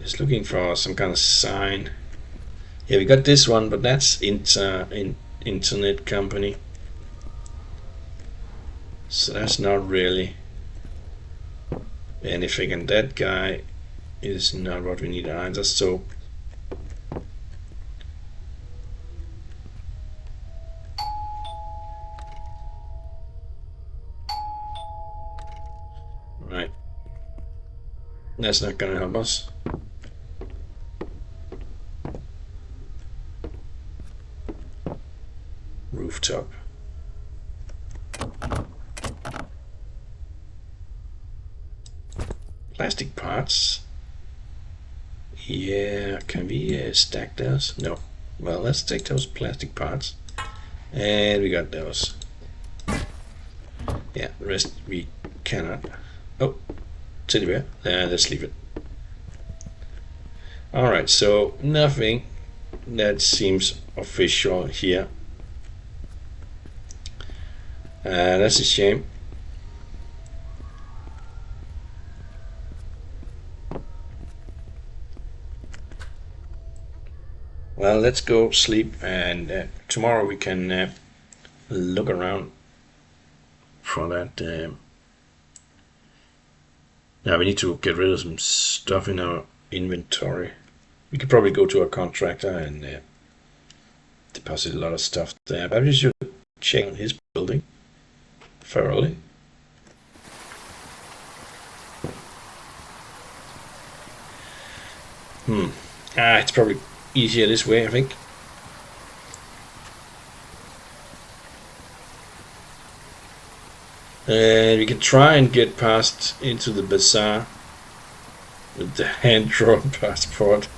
Just looking for some kind of sign. Yeah, we got this one, but that's internet company. So that's not really anything, and that guy is not what we need either, so right, that's not gonna help us. Rooftop. Plastic parts. Yeah, can we stack those? No. Well, let's take those plastic parts. And we got those. Yeah, the rest we cannot. Oh, teddy bear. Let's leave it. Alright, so nothing that seems official here. That's a shame. Well, let's go sleep, and tomorrow we can look around for that. Now we need to get rid of some stuff in our inventory. We could probably go to a contractor and deposit a lot of stuff there, but we should check his building thoroughly. It's probably easier this way, I think. And we can try and get past into the bazaar with the hand-drawn passport.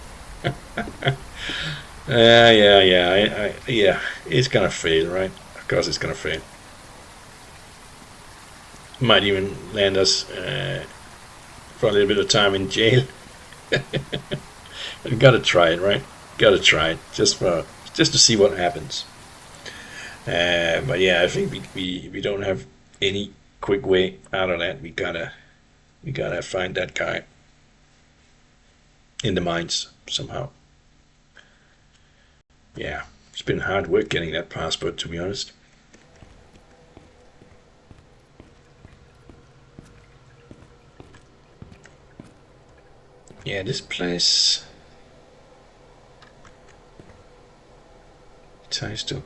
Yeah, it's gonna fail, right? Of course it's gonna fail. Might even land us for a little bit of time in jail. But gotta try it, right? Gotta try it just to see what happens. But yeah, I think we don't have any quick way out of that. We gotta find that guy in the mines somehow. Yeah, it's been hard work getting that passport, to be honest. Yeah, this place ties to.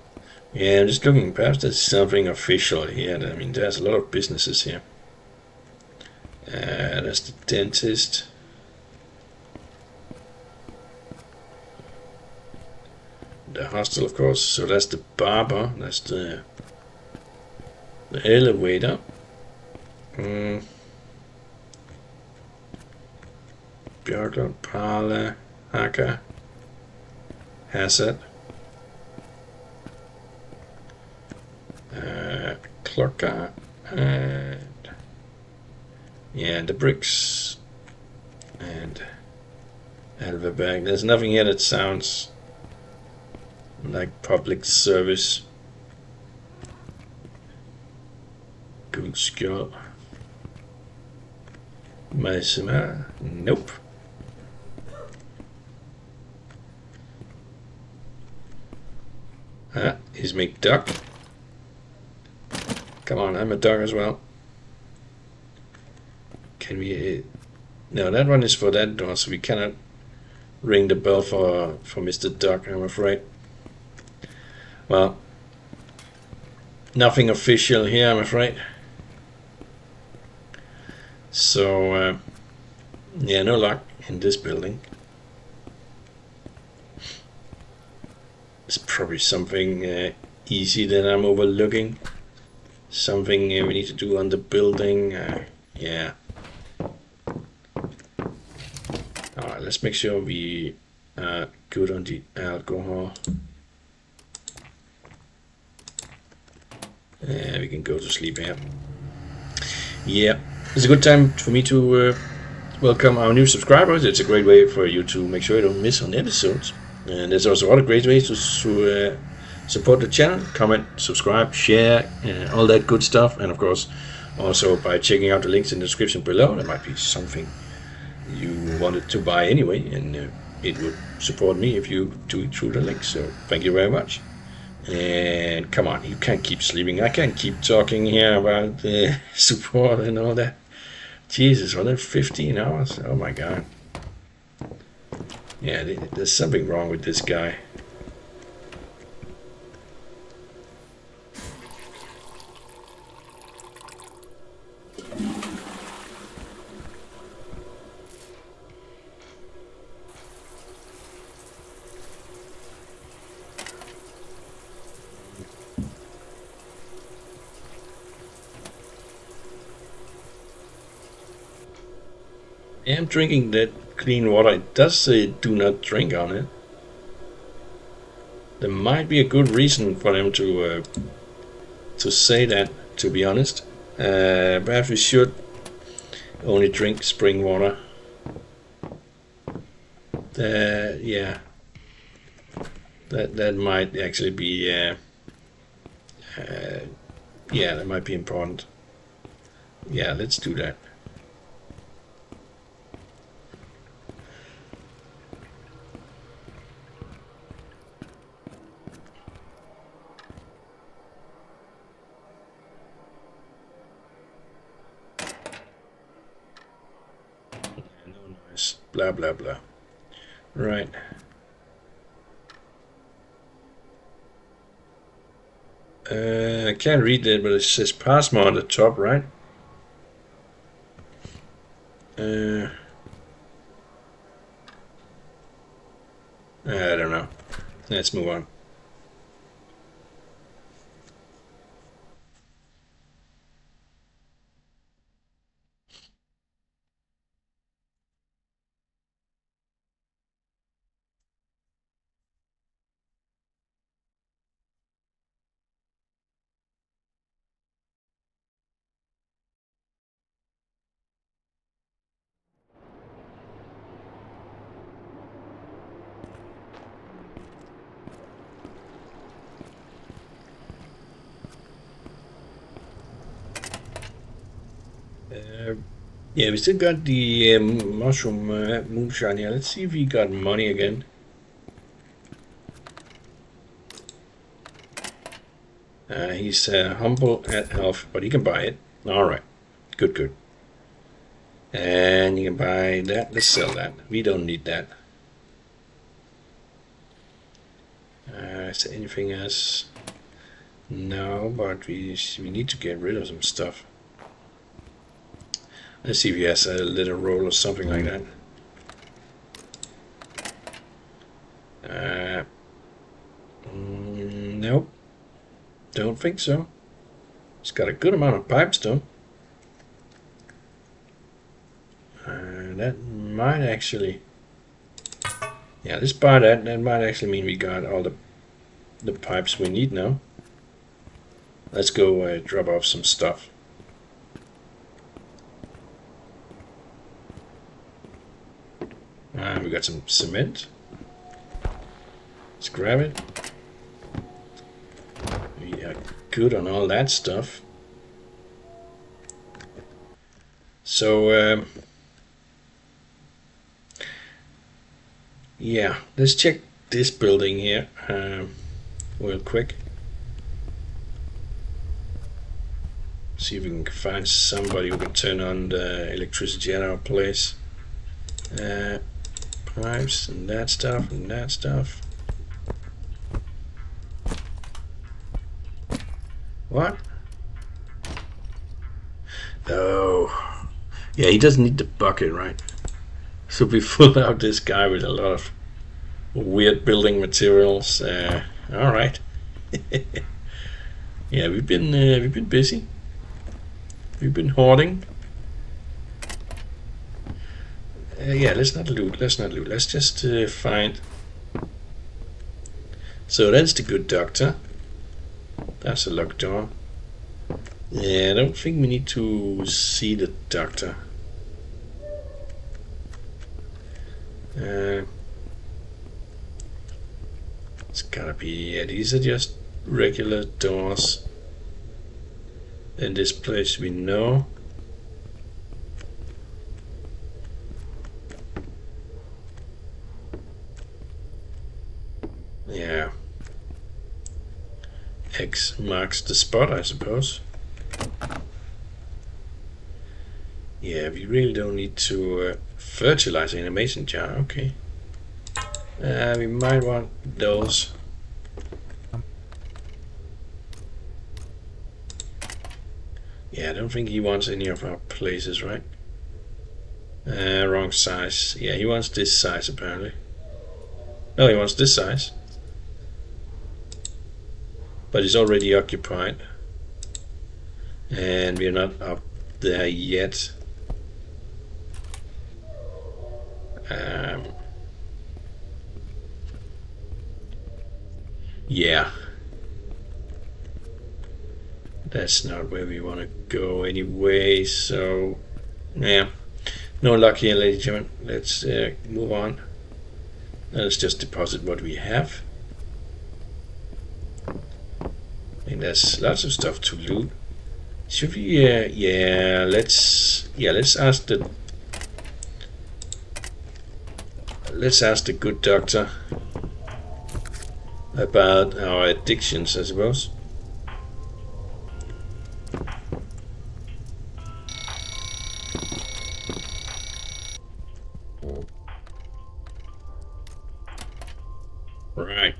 Yeah, I'm just looking. Perhaps there's something official here. I mean, there's a lot of businesses here. There's the dentist. The hostel, of course. So that's the barber. That's the elevator. Björklund, Parle, Haka, Hassett, Klocka, and yeah, the bricks, and Elverberg. There's nothing here that sounds like public service. Guldskjold. Maisema. Nope. He's McDuck. Come on, I'm a duck as well. Can we... No, that one is for that door, so we cannot ring the bell for Mr. Duck, I'm afraid. Well, nothing official here, I'm afraid. So, yeah, no luck in this building. It's probably something easy that I'm overlooking. Something we need to do on the building. Yeah. Alright, let's make sure we are good on the alcohol. We can go to sleep here. Yeah, it's a good time for me to welcome our new subscribers. It's a great way for you to make sure you don't miss on episodes. And there's also other great ways to support the channel. Comment, subscribe, share, all that good stuff. And of course, also by checking out the links in the description below. There might be something you wanted to buy anyway, and it would support me if you do it through the links. So thank you very much. And come on, you can't keep sleeping. I can't keep talking here about support and all that. Jesus, well, 15 hours? Oh my god. Yeah, there's something wrong with this guy. I am drinking that clean water. It does say do not drink on it. There might be a good reason for them to say that, to be honest. Perhaps we should only drink spring water. Yeah, that might actually be yeah, that might be important. Yeah, let's do that. No noise. Blah blah blah. Right. I can't read it, but it says Passmo on the top, right? I don't know. Let's move on. Yeah, we still got the mushroom moonshine here. Let's see if we got money again. He's humble at health, but he can buy it. Alright, good, good. And you can buy that. Let's sell that. We don't need that. Is there anything else? No, but we need to get rid of some stuff. Let's see if he has a little roll or something like that. Nope. Don't think so. He's got a good amount of pipes though. That might actually... Yeah, let's buy that. That might actually mean we got all the pipes we need now. Let's go drop off some stuff. We got some cement. Let's grab it. We are good on all that stuff. So, yeah, let's check this building here real quick. See if we can find somebody who can turn on the electricity at our place. Pipes and that stuff and that stuff. What? Oh. Yeah, he doesn't need the bucket, right? So we fill out this guy with a lot of weird building materials. All right. Yeah, we've been busy. We've been hoarding. Yeah, let's not loot. Let's not loot. Let's just find. So that's the good doctor. That's a locked door. Yeah, I don't think we need to see the doctor. It's gotta be. Yeah, these are just regular doors. In this place we know. Yeah. X marks the spot, I suppose. Yeah, we really don't need to fertilize in a mason jar. Okay. We might want those. Yeah, I don't think he wants any of our places, right? Wrong size. Yeah, he wants this size apparently. No, he wants this size. But it's already occupied. And we're not up there yet. Yeah. That's not where we want to go anyway, so yeah. No luck here, ladies and gentlemen. Let's move on. Let's just deposit what we have. And there's lots of stuff to loot. Should we? Let's ask the. Let's ask the good doctor about our addictions, I suppose. Right.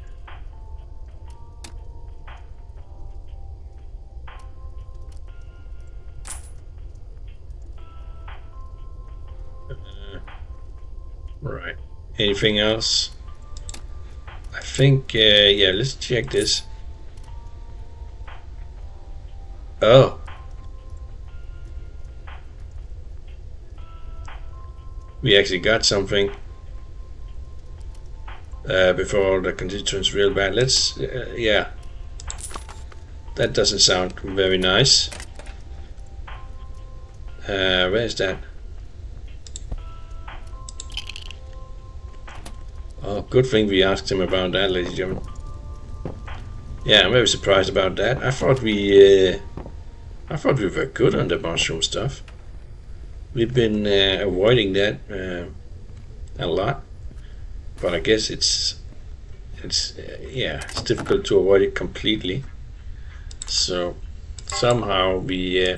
Right. Anything else? I think, yeah, let's check this. Oh. We actually got something before the condition turns real bad. Let's, yeah. That doesn't sound very nice. Where is that? Oh, good thing we asked him about that, ladies and gentlemen. Yeah, I'm very surprised about that. I thought we were good on the mushroom stuff. We've been avoiding that a lot, but I guess it's difficult to avoid it completely. So somehow we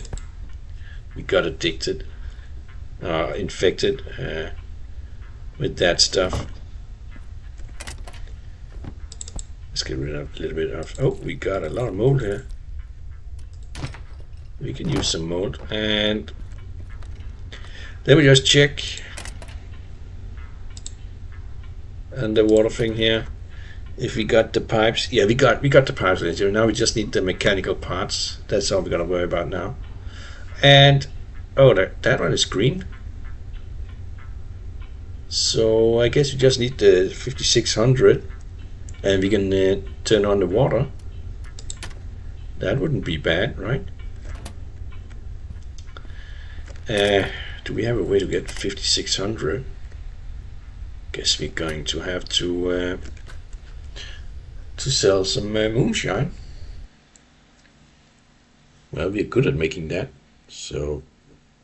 got addicted, infected with that stuff. Let's get rid of a little bit of. Oh, we got a lot of mold here. We can use some mold, and then we just check underwater thing here. If we got the pipes, yeah, we got the pipes. Now we just need the mechanical parts. That's all we're gonna worry about now. And oh, that one is green. So I guess we just need the 5600, and we can turn on the water. That wouldn't be bad, right? Do we have a way to get 5600? Guess we're going to have to sell some moonshine. Well, we're good at making that, so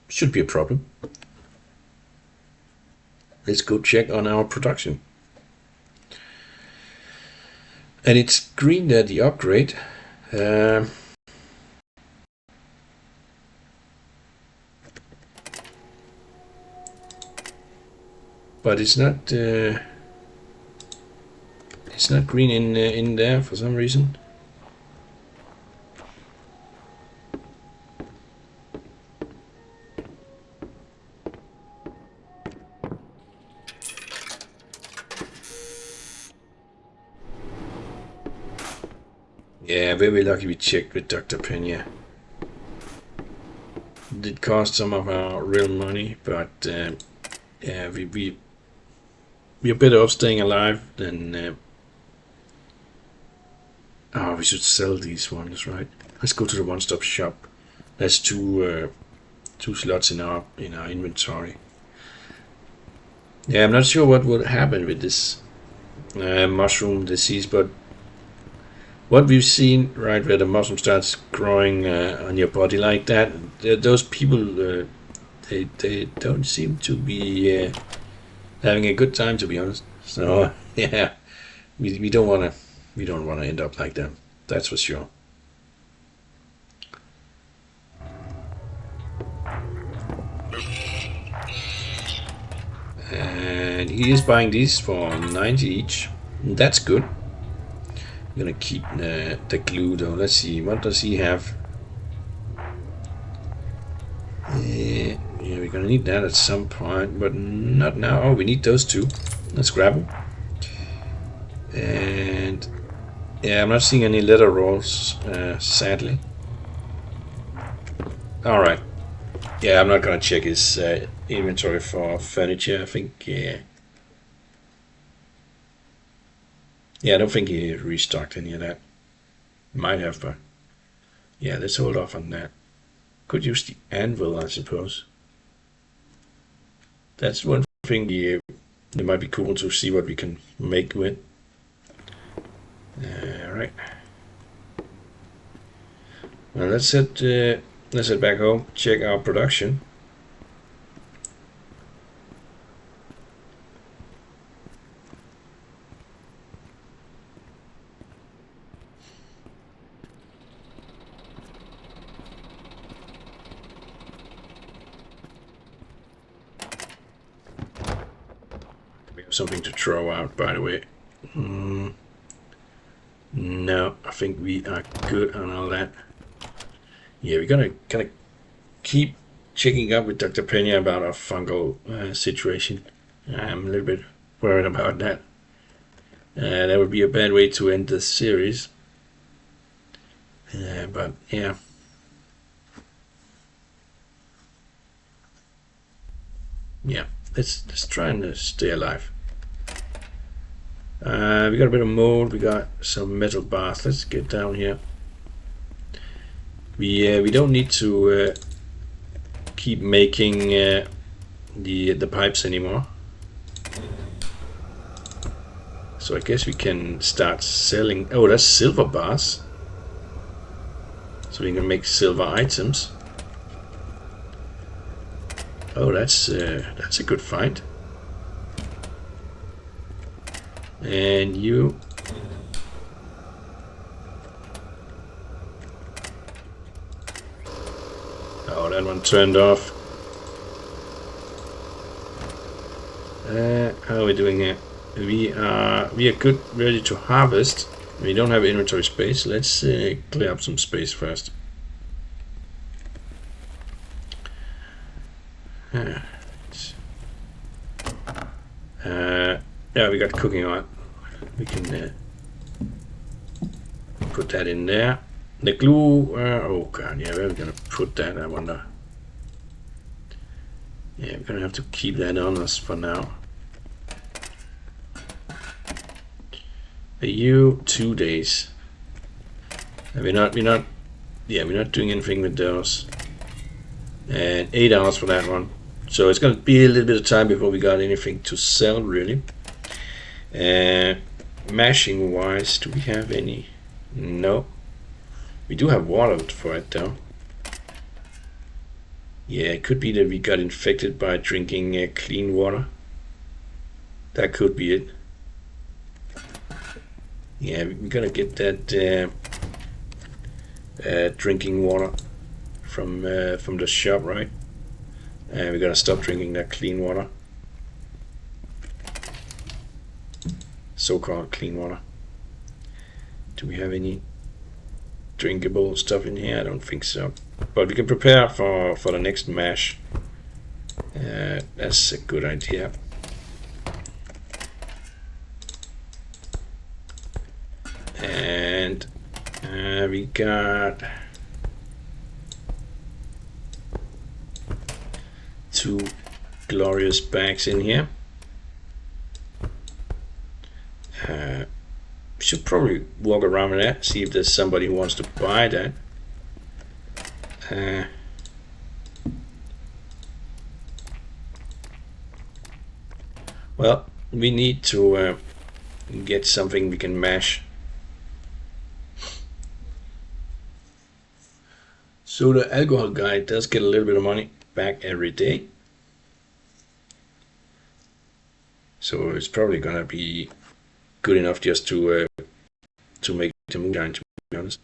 should be a problem. Let's go check on our production. And it's green there, the upgrade. But it's not green in there for some reason. Yeah, very lucky we checked with Dr. Pena. It did cost some of our real money, but yeah, we're better off staying alive than. Oh, we should sell these ones, right? Let's go to the one-stop shop. That's two slots in our inventory. Yeah, I'm not sure what would happen with this mushroom disease, but what we've seen, right, where the mushroom starts growing on your body like that, those people, they don't seem to be having a good time, to be honest. So yeah, we don't wanna end up like them. That's for sure. And he is buying these for 90 each. That's good. I'm gonna keep the glue though. Let's see, what does he have? Yeah, we're gonna need that at some point, but not now. Oh, we need those two. Let's grab them. And yeah, I'm not seeing any leather rolls, sadly. Alright. Yeah, I'm not gonna check his inventory for furniture. I think, yeah. Yeah, I don't think he restocked any of that. Might have, but yeah, let's hold off on that. Could use the anvil, I suppose. That's one thing it might be cool to see what we can make with. Alright. Well, let's head back home, check our production. We have something to throw out, by the way. No, I think we are good on all that. Yeah, we're gonna kind of keep checking up with Dr. Pena about our fungal situation. I'm a little bit worried about that. That would be a bad way to end this series. But yeah. Yeah, let's try and stay alive. We got a bit of mold. We got some metal bars. Let's get down here. We don't need to keep making the pipes anymore. So I guess we can start selling. Oh, that's silver bars. So we can make silver items. Oh, that's a good find. And you. Oh, that one turned off. How are we doing here? We are good, ready to harvest. We don't have inventory space. Let's clear up some space first. Yeah, we got cooking oil. We can put that in there. The glue, oh god, yeah, where are we gonna put that, I wonder? Yeah, we're gonna have to keep that on us for now. You 2 days. We're not doing anything with those. And 8 hours for that one. So it's gonna be a little bit of time before we got anything to sell, really. Mashing wise, do we have any? No. We do have water for it though. Yeah, it could be that we got infected by drinking clean water. That could be it. Yeah, we're gonna get that drinking water from the shop, right? And we're gonna stop drinking that clean water. So-called clean water. Do we have any drinkable stuff in here? I don't think so. But we can prepare for the next mash. That's a good idea. And We got 2 glorious bags in here. Should probably walk around with that, see if there's somebody who wants to buy that. Well, we need to get something we can mash. So the alcohol guy does get a little bit of money back every day. So it's probably gonna be good enough just to make the moonshine, to be honest.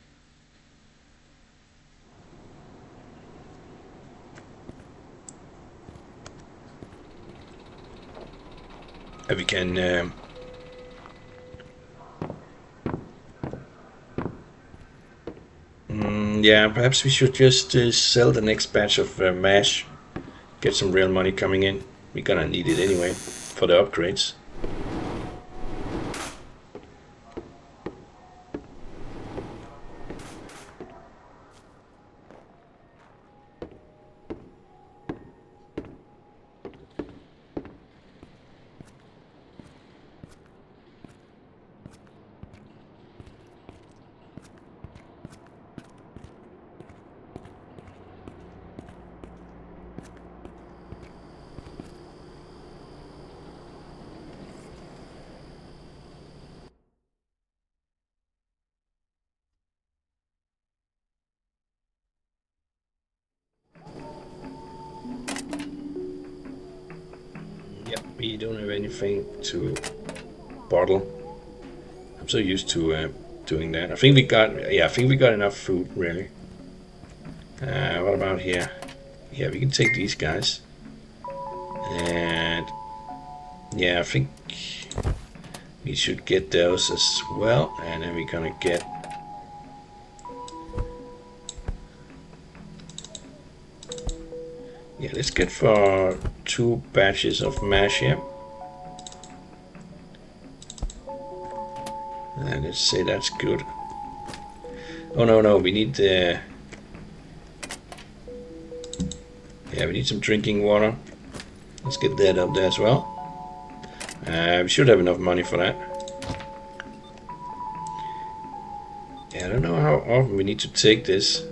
We can yeah, perhaps we should just sell the next batch of mash, get some real money coming in. We're gonna need it anyway for the upgrades. Yep, we don't have anything to bottle. I'm so used to doing that. I think we got enough food, really. What about here? Yeah, we can take these guys. And yeah, I think we should get those as well. And then we're gonna get yeah, let's get for 2 batches of mash here. And let's say that's good. Oh no, we need the yeah, we need some drinking water. Let's get that up there as well. We should have enough money for that. Yeah, I don't know how often we need to take this.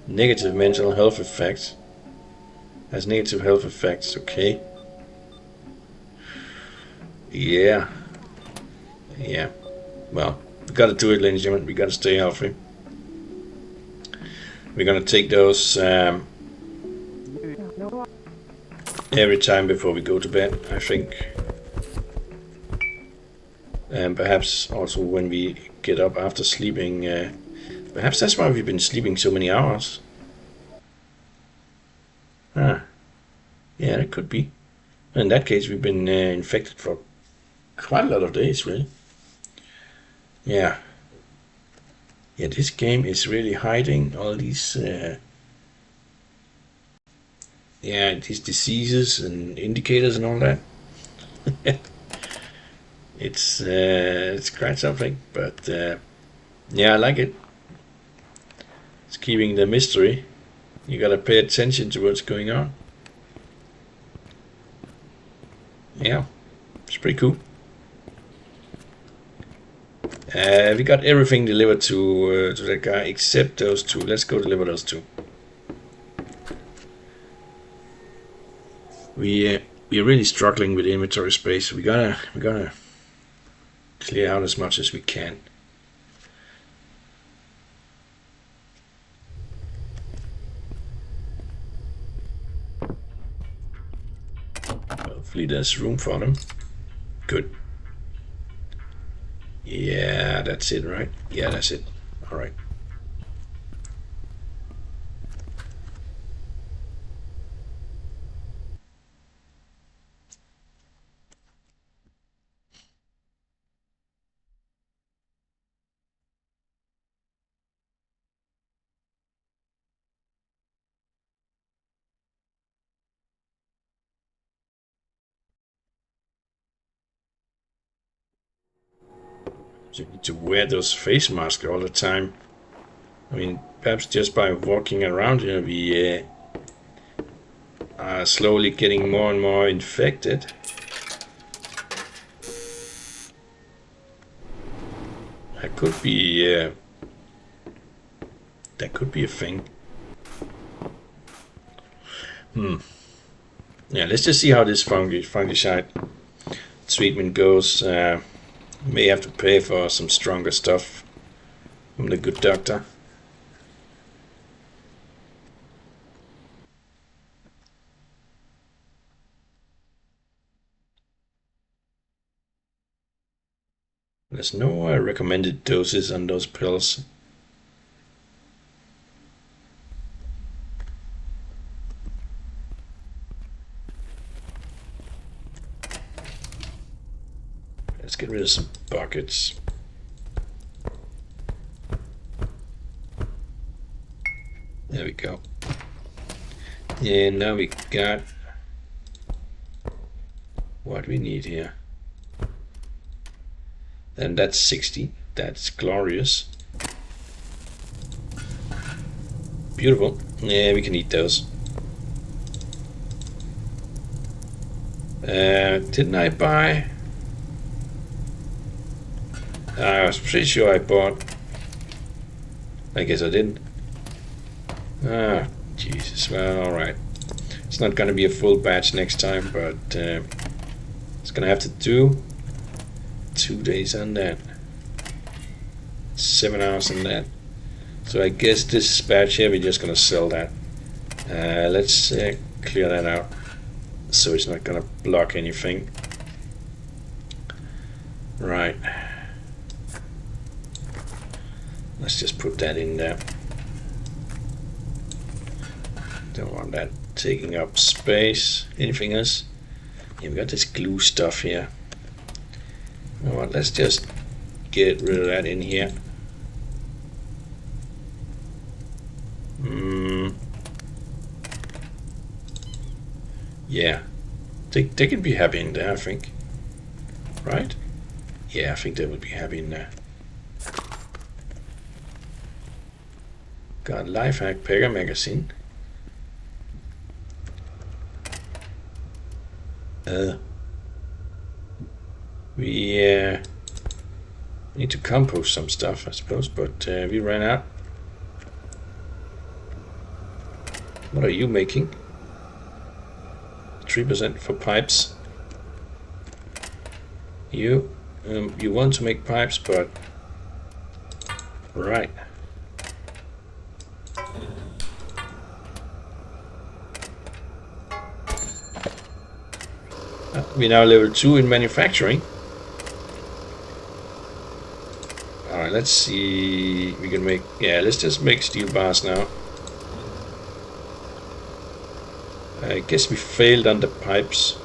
Negative mental health effects. Has negative health effects, okay. Yeah. Well, we gotta do it, ladies and gentlemen. We gotta stay healthy. We're gonna take those every time before we go to bed, I think. And perhaps also when we get up after sleeping. Perhaps that's why we've been sleeping so many hours. Ah, yeah, it could be. In that case, we've been infected for quite a lot of days, really. Yeah. Yeah, this game is really hiding all these these diseases and indicators and all that. It's quite something, but yeah, I like it. It's keeping the mystery. You gotta pay attention to what's going on. Yeah, it's pretty cool. We got everything delivered to that guy except those 2. Let's go deliver those 2. We're really struggling with inventory space. We gotta clear out as much as we can. Hopefully there's room for them. Good. Yeah, that's it, right? Yeah, that's it. All right. So you need to wear those face masks all the time. I mean, perhaps just by walking around here, we are slowly getting more and more infected. That could be a thing. Yeah, let's just see how this fungicide treatment goes. May have to pay for some stronger stuff from the good doctor. There's no recommended doses on those pills. Let's get rid of some buckets. There we go. And now we got what we need here. And that's 60. That's glorious. Beautiful. Yeah, we can eat those. Didn't I buy? I was pretty sure I bought. I guess I didn't. Ah, Jesus. Well, alright. It's not going to be a full batch next time, but it's going to have to do 2 days on that. 7 hours on that. So I guess this batch here, we're just going to sell that. Let's clear that out so it's not going to block anything. Right. Let's just put that in there. Don't want that taking up space. Anything else? Yeah, we got this glue stuff here. You know what? Let's just get rid of that in here. Yeah, they can be happy in there, I think. Right? Yeah, I think they would be happy in there. Got Lifehack Packer Magazine. We need to compost some stuff, I suppose, but we ran out. What are you making? 3% for pipes. You want to make pipes, but right. We're now level 2 in manufacturing. Alright, let's see. We can make, yeah, let's just make steel bars now. I guess we failed on the pipes.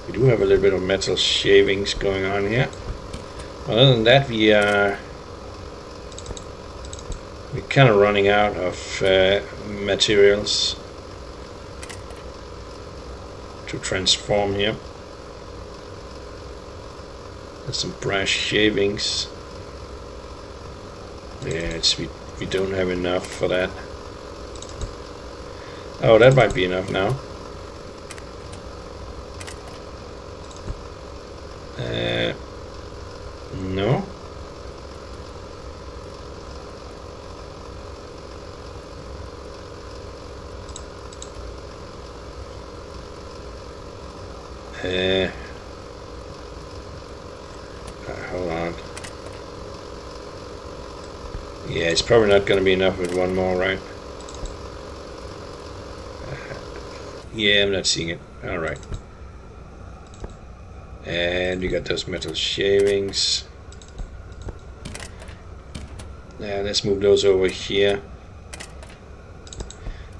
We do have a little bit of metal shavings going on here. Other than that, we're kind of running out of materials to transform here. There's some brass shavings. Yeah, we don't have enough for that. Oh, that might be enough now. No. Hold on. Yeah, it's probably not going to be enough with one more, right? Yeah, I'm not seeing it. Alright. And we got those metal shavings. Yeah, let's move those over here.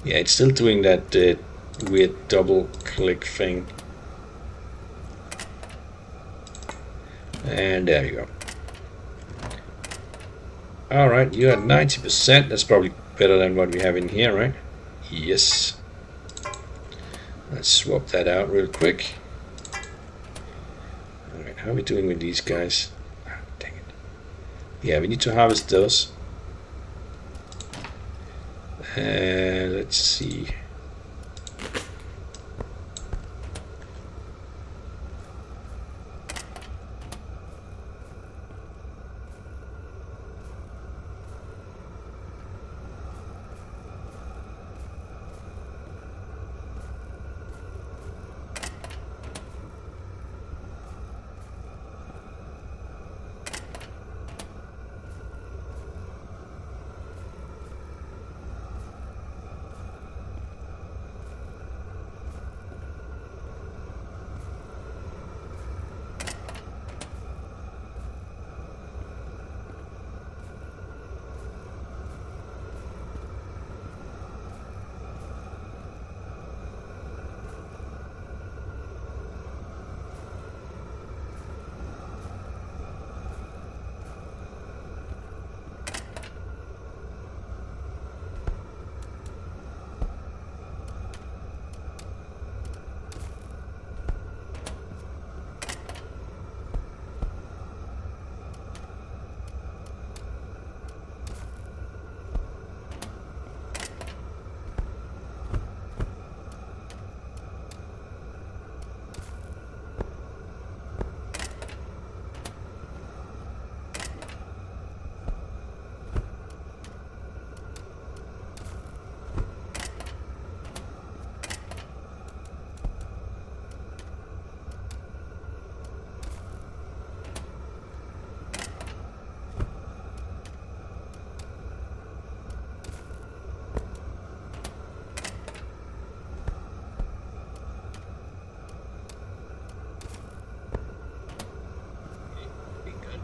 Yeah, it's still doing that weird double click thing. And there you go. Alright, you're at 90%. That's probably better than what we have in here, right? Yes. Let's swap that out real quick. Alright, how are we doing with these guys? Ah, dang it. Yeah, we need to harvest those. Let's see.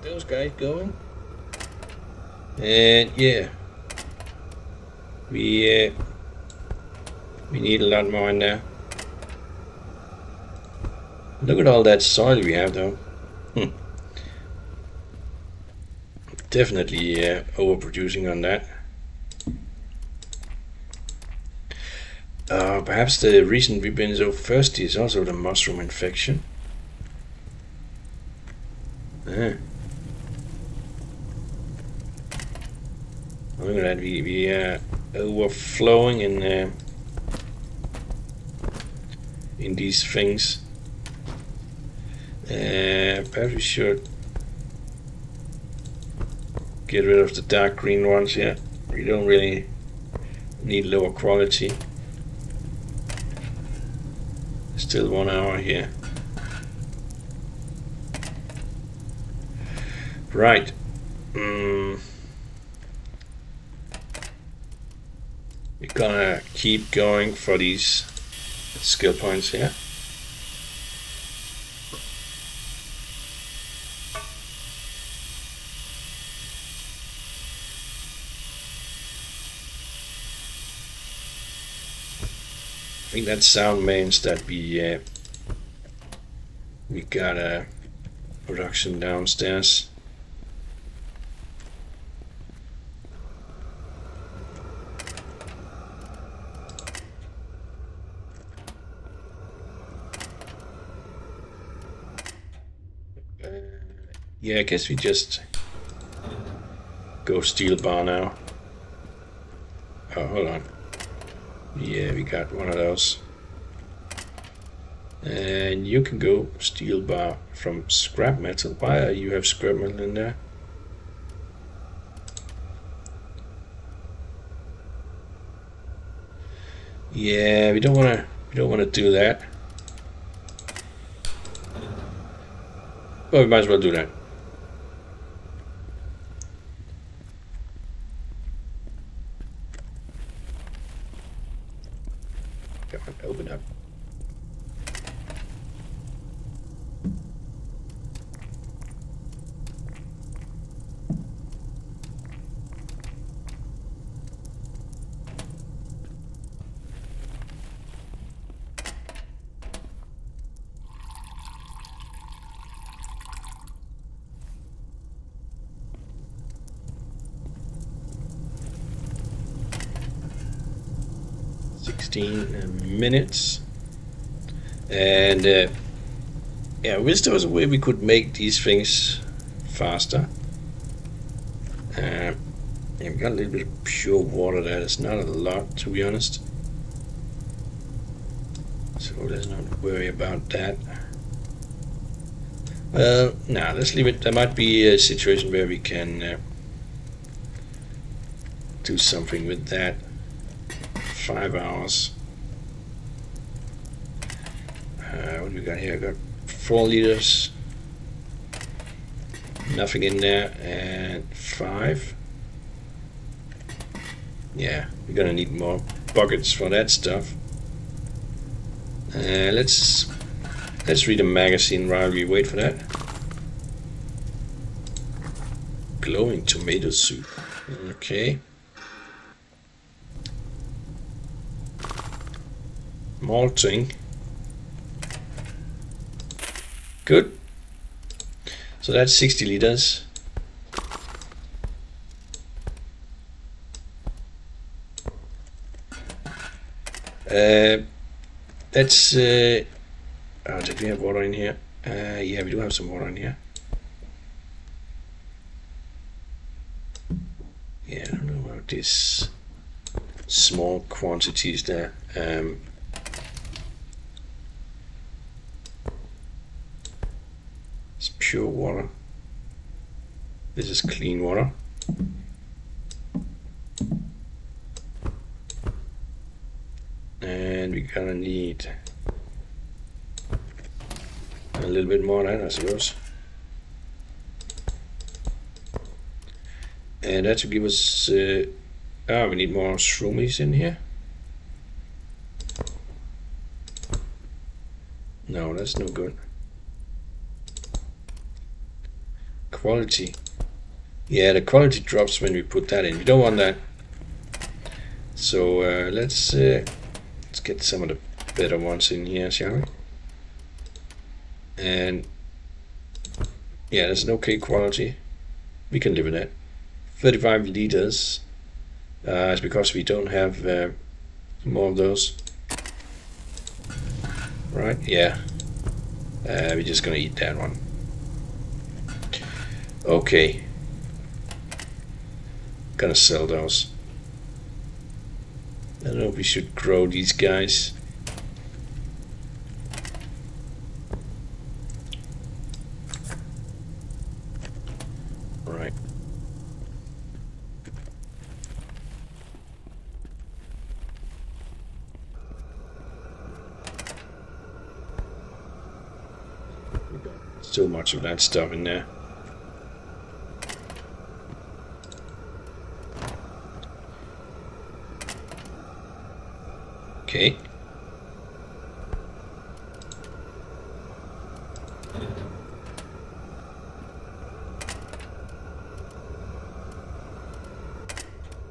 Those guys going, and yeah, we need a lot more in there. Look at all that soil we have, though. Definitely overproducing on that. Perhaps the reason we've been so thirsty is also the mushroom infection. Look at that, we are overflowing in these things. Perhaps we should get rid of the dark green ones. Yeah, we don't really need lower quality. Still 1 hour here. Right. We're gonna keep going for these skill points here. I think that sound means that we got a production downstairs. Yeah, I guess we just go steel bar now. Oh, hold on. Yeah, we got one of those. And you can go steel bar from scrap metal. Why you have scrap metal in there? Yeah, we don't wanna do that. Well, we might as well do that. Come on, open up. Minutes. And yeah, I wish there was a way we could make these things faster. Yeah, we got a little bit of pure water there. It's not a lot, to be honest. So let's not worry about that. Well, nah, let's leave it. There might be a situation where we can do something with that. 5 hours. What do we got here? I got 4 liters. Nothing in there. And 5. Yeah, we're gonna need more buckets for that stuff. Let's read a magazine while we wait for that. Glowing tomato soup. Okay. Malting. Good. So that's 60 liters. That's oh, did we have water in here? Yeah, we do have some water in here. Yeah, I don't know about these small quantities there. It's pure water. This is clean water. And we're gonna need a little bit more than, I suppose. And that should give us we need more shroomies in here. No, that's no good. Quality. Yeah, the quality drops when we put that in. We don't want that. So let's get some of the better ones in here, shall we? And yeah, there's an okay quality. We can live with that. 35 liters. It's because we don't have more of those. Right? Yeah. We're just gonna eat that one. Okay. Gonna sell those. I don't know if we should grow these guys. Right. So much of that stuff in there. Okay.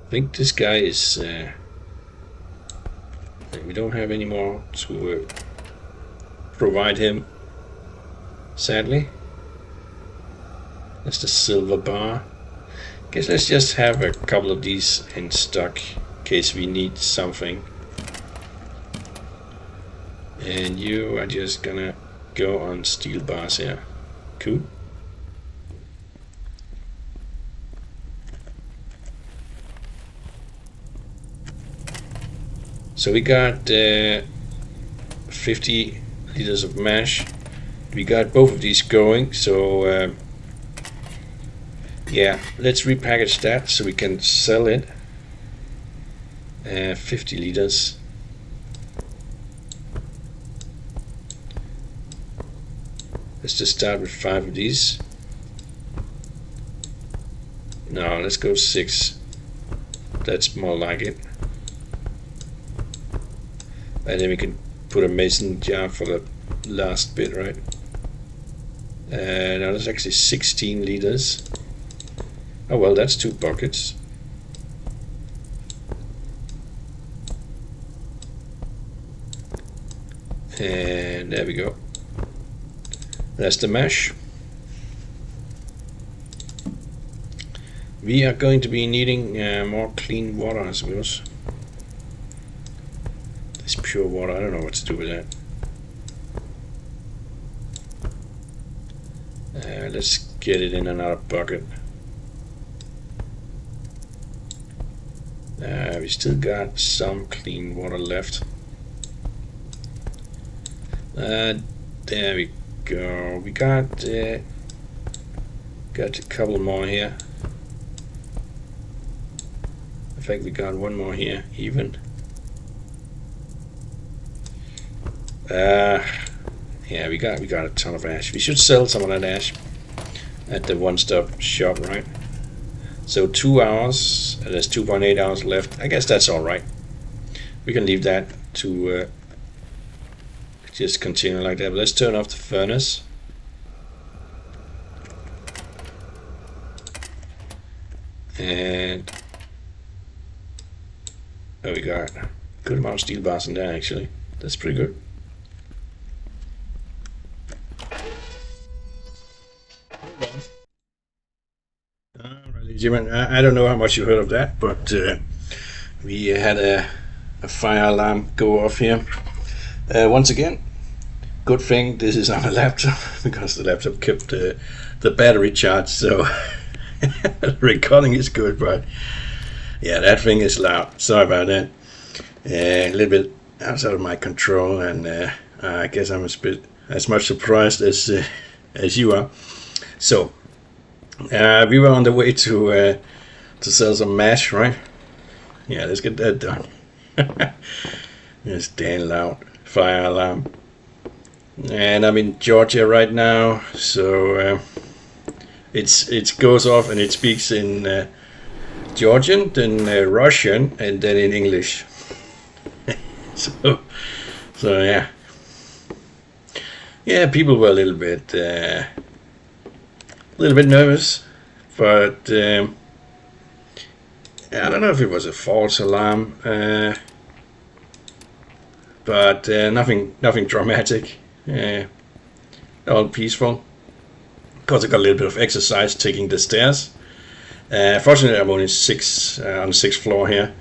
I think this guy is we don't have any more to provide him, sadly. That's the silver bar. Guess let's just have a couple of these in stock in case we need something. And you are just gonna go on steel bars here. Cool. So we got 50 liters of mash. We got both of these going, so yeah, let's repackage that so we can sell it. 50 liters. Let's just start with 5 of these. No, let's go 6. That's more like it. And then we can put a mason jar for the last bit, right? Now that's actually 16 liters. Oh well, that's 2 buckets. And there we go. That's the mash. We are going to be needing more clean water, I suppose. This pure water, I don't know what to do with that. Let's get it in another bucket. We still got some clean water left. There we go. We got a couple more here. In fact, we got one more here, even. Yeah, we got a ton of ash. We should sell some of that ash at the one-stop shop, right? So 2 hours. There's 2.8 hours left. I guess that's all right. We can leave that to just continue like that. But let's turn off the furnace. And we got a good amount of steel bars in there, actually. That's pretty good. I don't know how much you heard of that, but we had a fire alarm go off here. Once again, good thing this is on a laptop, because the laptop kept the battery charged, so the recording is good, but yeah, that thing is loud. Sorry about that. A little bit outside of my control, and I guess I'm as much surprised as you are. So we were on the way to sell some mash, right? Yeah, let's get that done. It's damn loud. Fire alarm. And I'm in Georgia right now, so it goes off and it speaks in Georgian, then Russian, and then in English. so yeah, people were a little bit nervous, but I don't know if it was a false alarm, but nothing dramatic. All peaceful. Of course, I got a little bit of exercise taking the stairs. Fortunately, I'm only on the 6th floor here.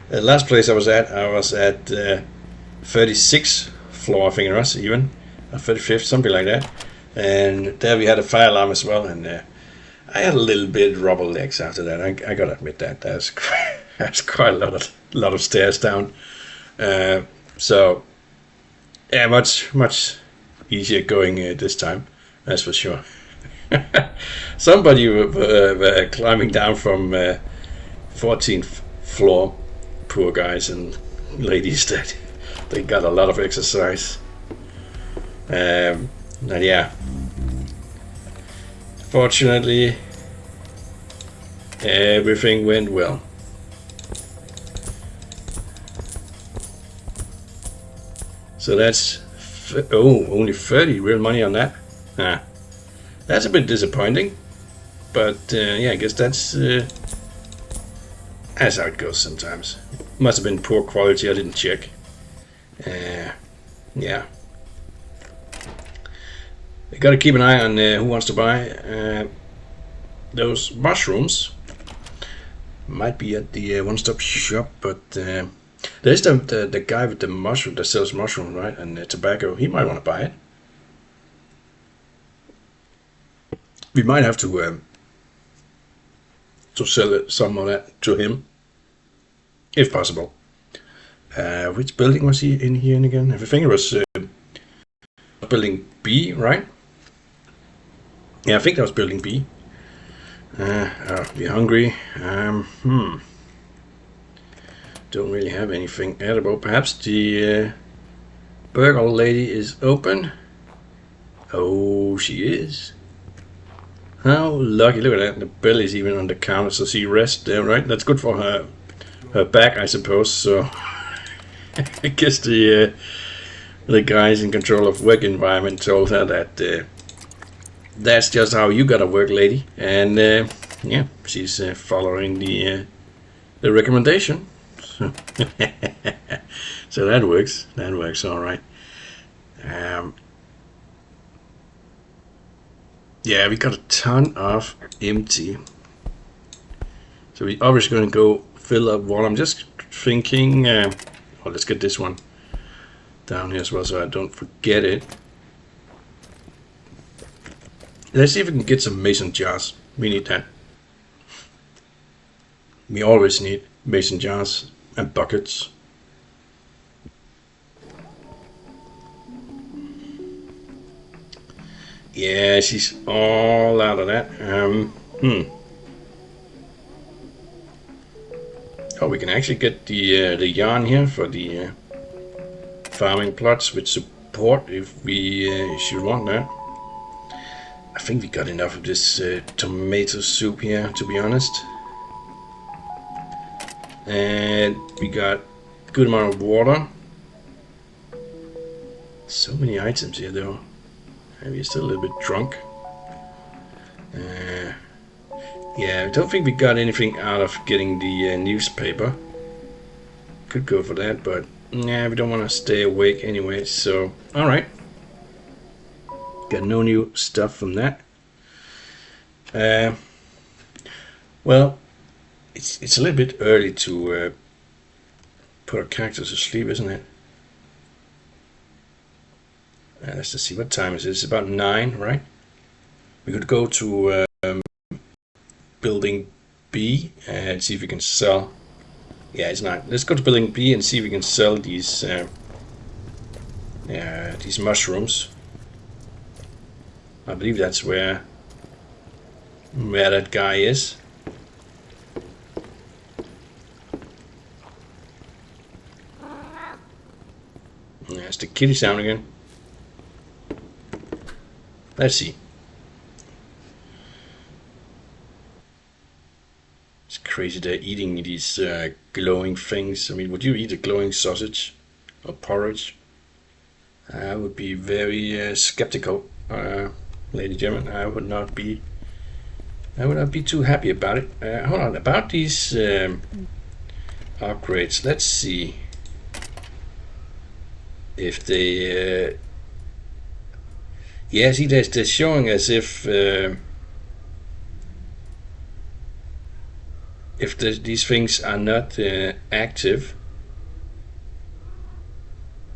The last place I was at 36th floor, I think it was, even, or 35th, something like that. And there we had a fire alarm as well, and I had a little bit rubber legs after that. I gotta admit that's quite a lot of stairs down. So yeah, much easier going this time, that's for sure. Somebody were climbing down from 14th floor. Poor guys and ladies, that they got a lot of exercise. And yeah, fortunately everything went well. So that's only 30 real money on that. That's a bit disappointing, but yeah, I guess that's how it goes sometimes. Must have been poor quality, I didn't check. Yeah. You gotta keep an eye on who wants to buy those mushrooms. Might be at the one-stop shop, but there's the guy with the mushroom that sells mushroom, right, and tobacco. He might want to buy it. We might have to sell some of that to him, if possible. Which building was he in here again? I think it was building B, right? Yeah, I think that was building B. We're hungry. Don't really have anything edible. Perhaps the burger lady is open. Oh, she is. How lucky! Look at that. The belly's even on the counter, so she rests there, right? That's good for her back, I suppose. So I guess the guys in control of work environment told her that that's just how you gotta work, lady. And yeah, she's following the recommendation. So that works. That works all right. Yeah, we got a ton of empty. So we're obviously going to go fill up one. I'm just thinking, let's get this one down here as well so I don't forget it. Let's see if we can get some mason jars. We need that. We always need mason jars and buckets. Yeah, she's all out of that. Oh, we can actually get the yarn here for the farming plots with support if we should want that. I think we got enough of this tomato soup here, to be honest. And we got a good amount of water. So many items here though. And we're still a little bit drunk. Yeah, I don't think we got anything out of getting the newspaper. Could go for that, but nah, we don't want to stay awake anyway, so alright. Got no new stuff from that. Well, it's a little bit early to put our characters to sleep, isn't it? Let's just see, what time is it? It's about 9, right? We could go to building B and see if we can sell. Yeah, it's 9. Let's go to building B and see if we can sell these mushrooms. I believe that's where that guy is. There's the kitty sound again. Let's see. It's crazy they're eating these glowing things. I mean, would you eat a glowing sausage or porridge? I would be very skeptical, ladies and gentlemen. I would not be too happy about it. Hold on, about these upgrades. Let's see if they. Yeah, see, they're showing as if these things are not active,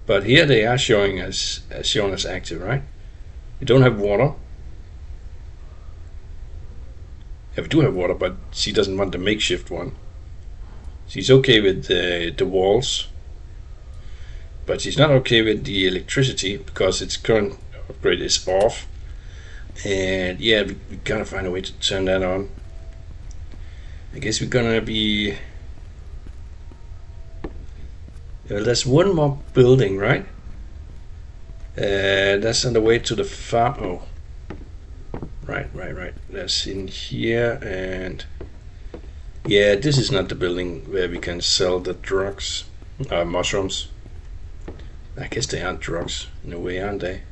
but here they are showing as active, right? We don't have water. Yeah, we do have water, but she doesn't want the makeshift one. She's okay with the walls, but she's not okay with the electricity because its current upgrade is off. And yeah, we gotta find a way to turn that on. I guess we're gonna be. There's one more building, right? That's on the way to the farm. Oh, right. That's in here, and yeah, this is not the building where we can sell the drugs, mushrooms. I guess they aren't drugs in a way, aren't they?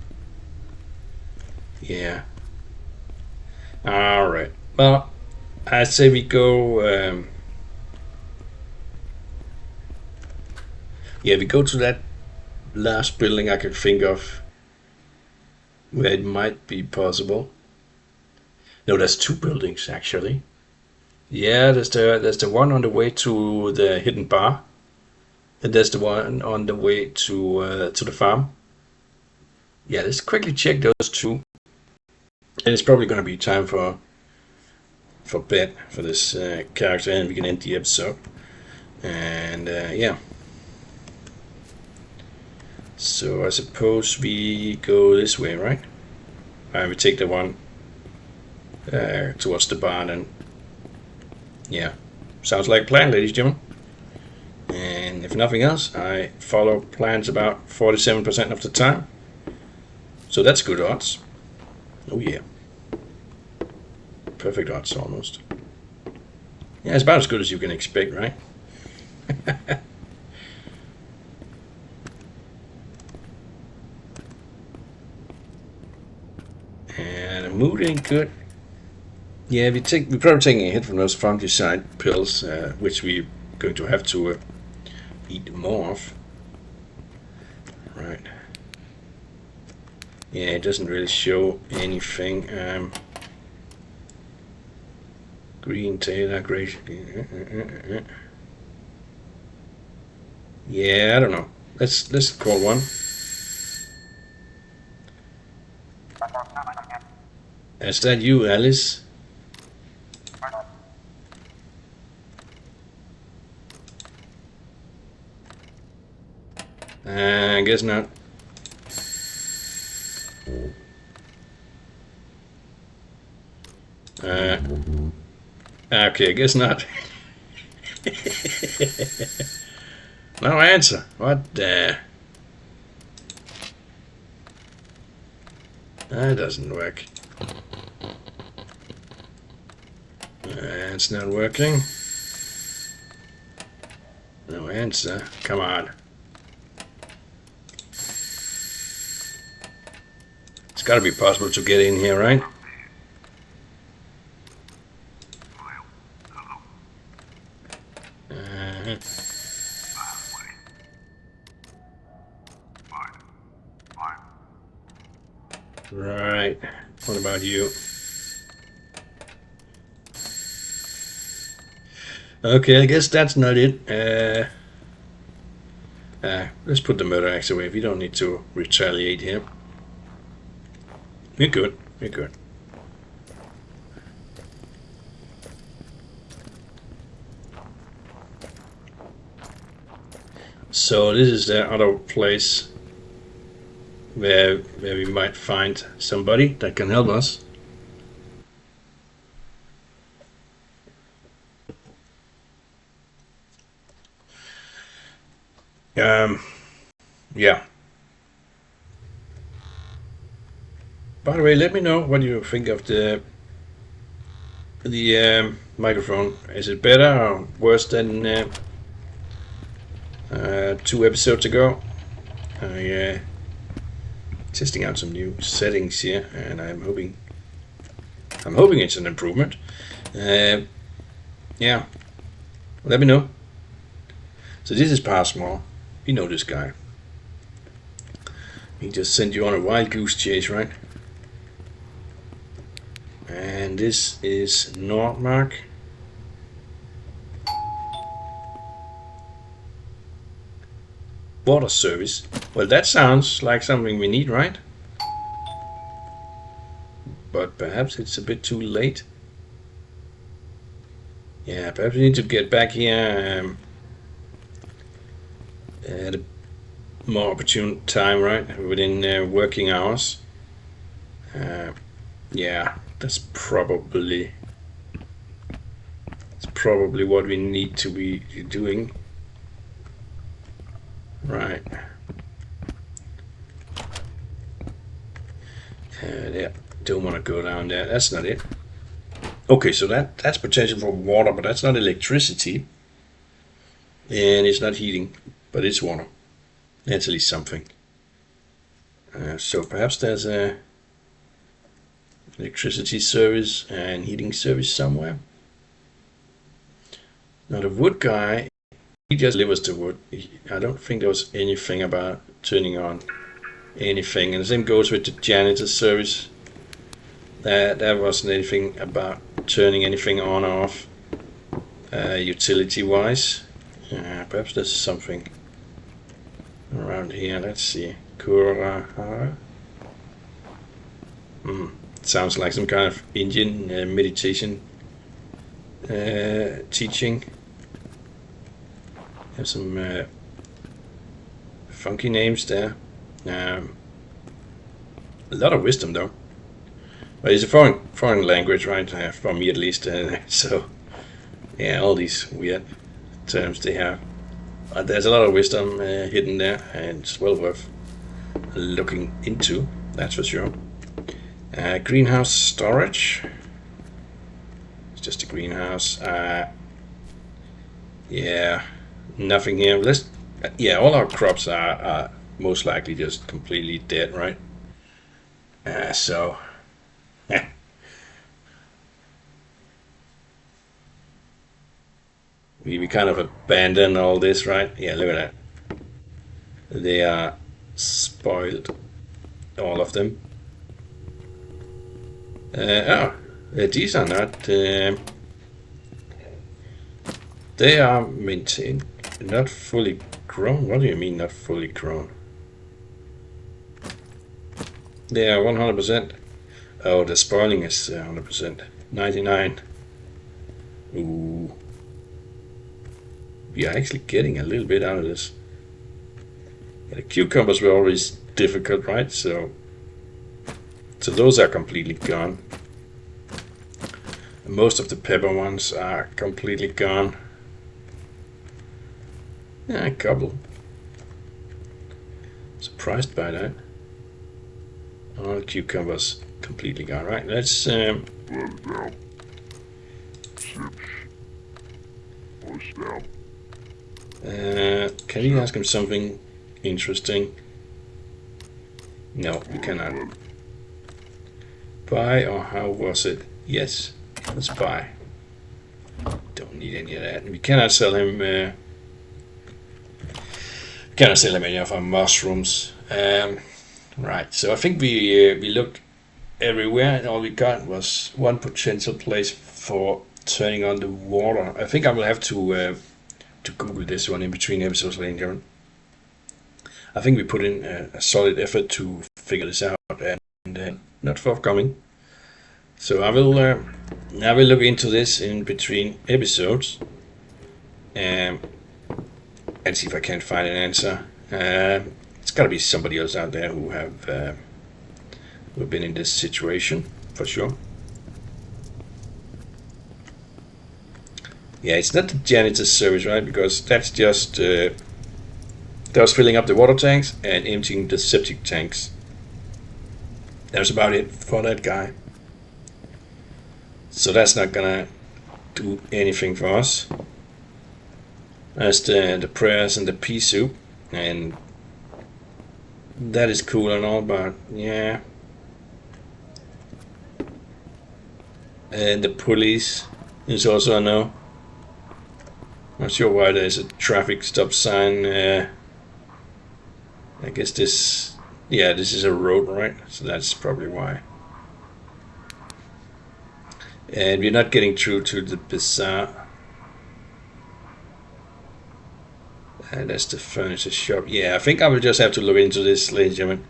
Yeah. All right. Well, I say we go. Yeah, we go to that last building I could think of where it might be possible. No, there's 2 buildings actually. Yeah, there's the one on the way to the hidden bar, and there's the one on the way to the farm. Yeah, let's quickly check those 2. And it's probably going to be time for bed for this character, and we can end the episode. And yeah. So I suppose we go this way, right? We take the one towards the barn, and yeah, sounds like a plan, ladies and gentlemen. And if nothing else, I follow plans about 47% of the time. So that's good odds. Oh yeah. Perfect odds almost. Yeah, it's about as good as you can expect, right? And the mood ain't good. Yeah, we're probably taking a hit from those fungicide pills, which we're going to have to eat more of. Right. Yeah, it doesn't really show anything. Green Taylor, great. Yeah, I don't know. Let's call one. Is that you, Alice? I guess not. Okay, I guess not. No answer. What the? That doesn't work. It's not working. No answer. Come on. It's gotta be possible to get in here, right? Right. What about you? Okay, I guess that's not it. Let's put the murder axe away. We don't need to retaliate here. We're good. We're good. So this is the other place where we might find somebody that can help us. Yeah. By the way, let me know what you think of the microphone. Is it better or worse than 2 episodes ago? I testing out some new settings here, and I'm hoping it's an improvement. Yeah, let me know. So this is Passmore. You know this guy. He just sent you on a wild goose chase, right? And this is Nordmark. Water service. Well, that sounds like something we need, right? But perhaps it's a bit too late. Yeah, perhaps we need to get back here at a more opportune time, right? Within working hours. Yeah, that's probably what we need to be doing. Right. Yeah, don't want to go down there. That's not it. Okay, so that's potential for water, but that's not electricity. And it's not heating, but it's water. That's at least something. So perhaps there's a electricity service and heating service somewhere. Now the wood guy, he just delivers the wood. I don't think there was anything about turning on anything. And the same goes with the janitor service. There wasn't anything about turning anything on or off utility wise. Perhaps there's something around here. Let's see. Sounds like some kind of Indian meditation teaching. Have some funky names there. A lot of wisdom though. But it's a foreign language, right? For me at least. So yeah, all these weird terms they have. There's a lot of wisdom hidden there, and it's well worth looking into. That's for sure. Greenhouse storage. It's just a greenhouse. Yeah, nothing here. All our crops are most likely just completely dead, right? So, we kind of abandon all this, right? Yeah, look at that. They are spoiled, all of them. These are not. They are maintained, not fully grown. What do you mean, not fully grown? They are 100%. Oh, the spoiling is 100%. 99. Ooh. We are actually getting a little bit out of this. Yeah, the cucumbers were always difficult, right? So those are completely gone. Most of the pepper ones are completely gone. Yeah, a couple. Surprised by that. All the cucumbers completely gone. Right, let's can you ask him something interesting? No, we cannot. Buy, or how was it? Yes, let's buy. Don't need any of that. We cannot sell him. Cannot sell him any of our mushrooms. Right. So I think we looked everywhere, and all we got was one potential place for turning on the water. I think I will have to Google this one in between episodes, ladies and gentlemen. I think we put in a solid effort to figure this out, and not forthcoming. So I will look into this in between episodes, and see if I can find an answer. It's got to be somebody else out there who have been in this situation for sure. Yeah, it's not the janitor's service, right? Because that's just that was filling up the water tanks and emptying the septic tanks. That's about it for that guy. So that's not gonna do anything for us. That's the prayers and the pea soup, and that is cool and all, but yeah. And the police is also a no. Not sure why there's a traffic stop sign. I guess this is a road, right? So that's probably why. And we're not getting through to the bazaar. And that's the furniture shop. Yeah, I think I will just have to look into this, ladies and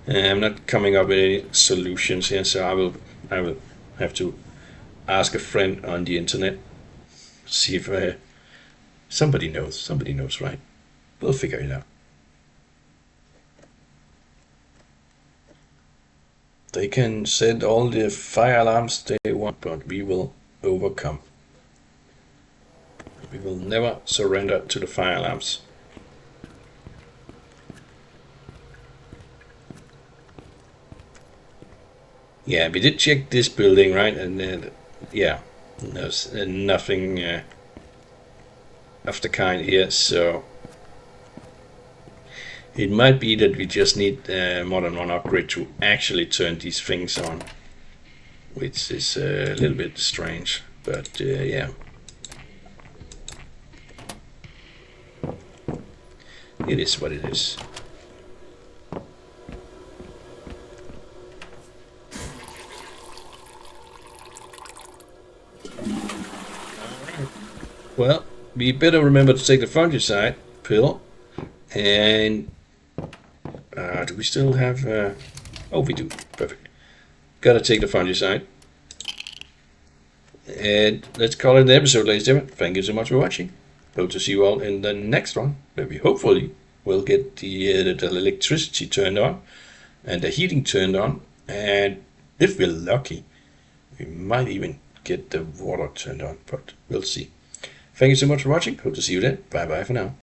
gentlemen. I'm not coming up with any solutions here, so I will have to ask a friend on the internet. See if somebody knows. Somebody knows, right? We'll figure it out. They can set all the fire alarms they want, but we will overcome. We will never surrender to the fire alarms. Yeah, we did check this building, right? And yeah, there's nothing of the kind here, so it might be that we just need more than one upgrade to actually turn these things on, which is a little bit strange, but yeah. It is what it is. Well, we better remember to take the fungicide pill. And do we still have... oh, we do. Perfect. Gotta take the fungicide. And let's call it an episode, ladies and gentlemen. Thank you so much for watching. Hope to see you all in the next one, where we hopefully will get the electricity turned on and the heating turned on. And if we're lucky, we might even get the water turned on, but we'll see. Thank you so much for watching. Hope to see you then. Bye bye for now.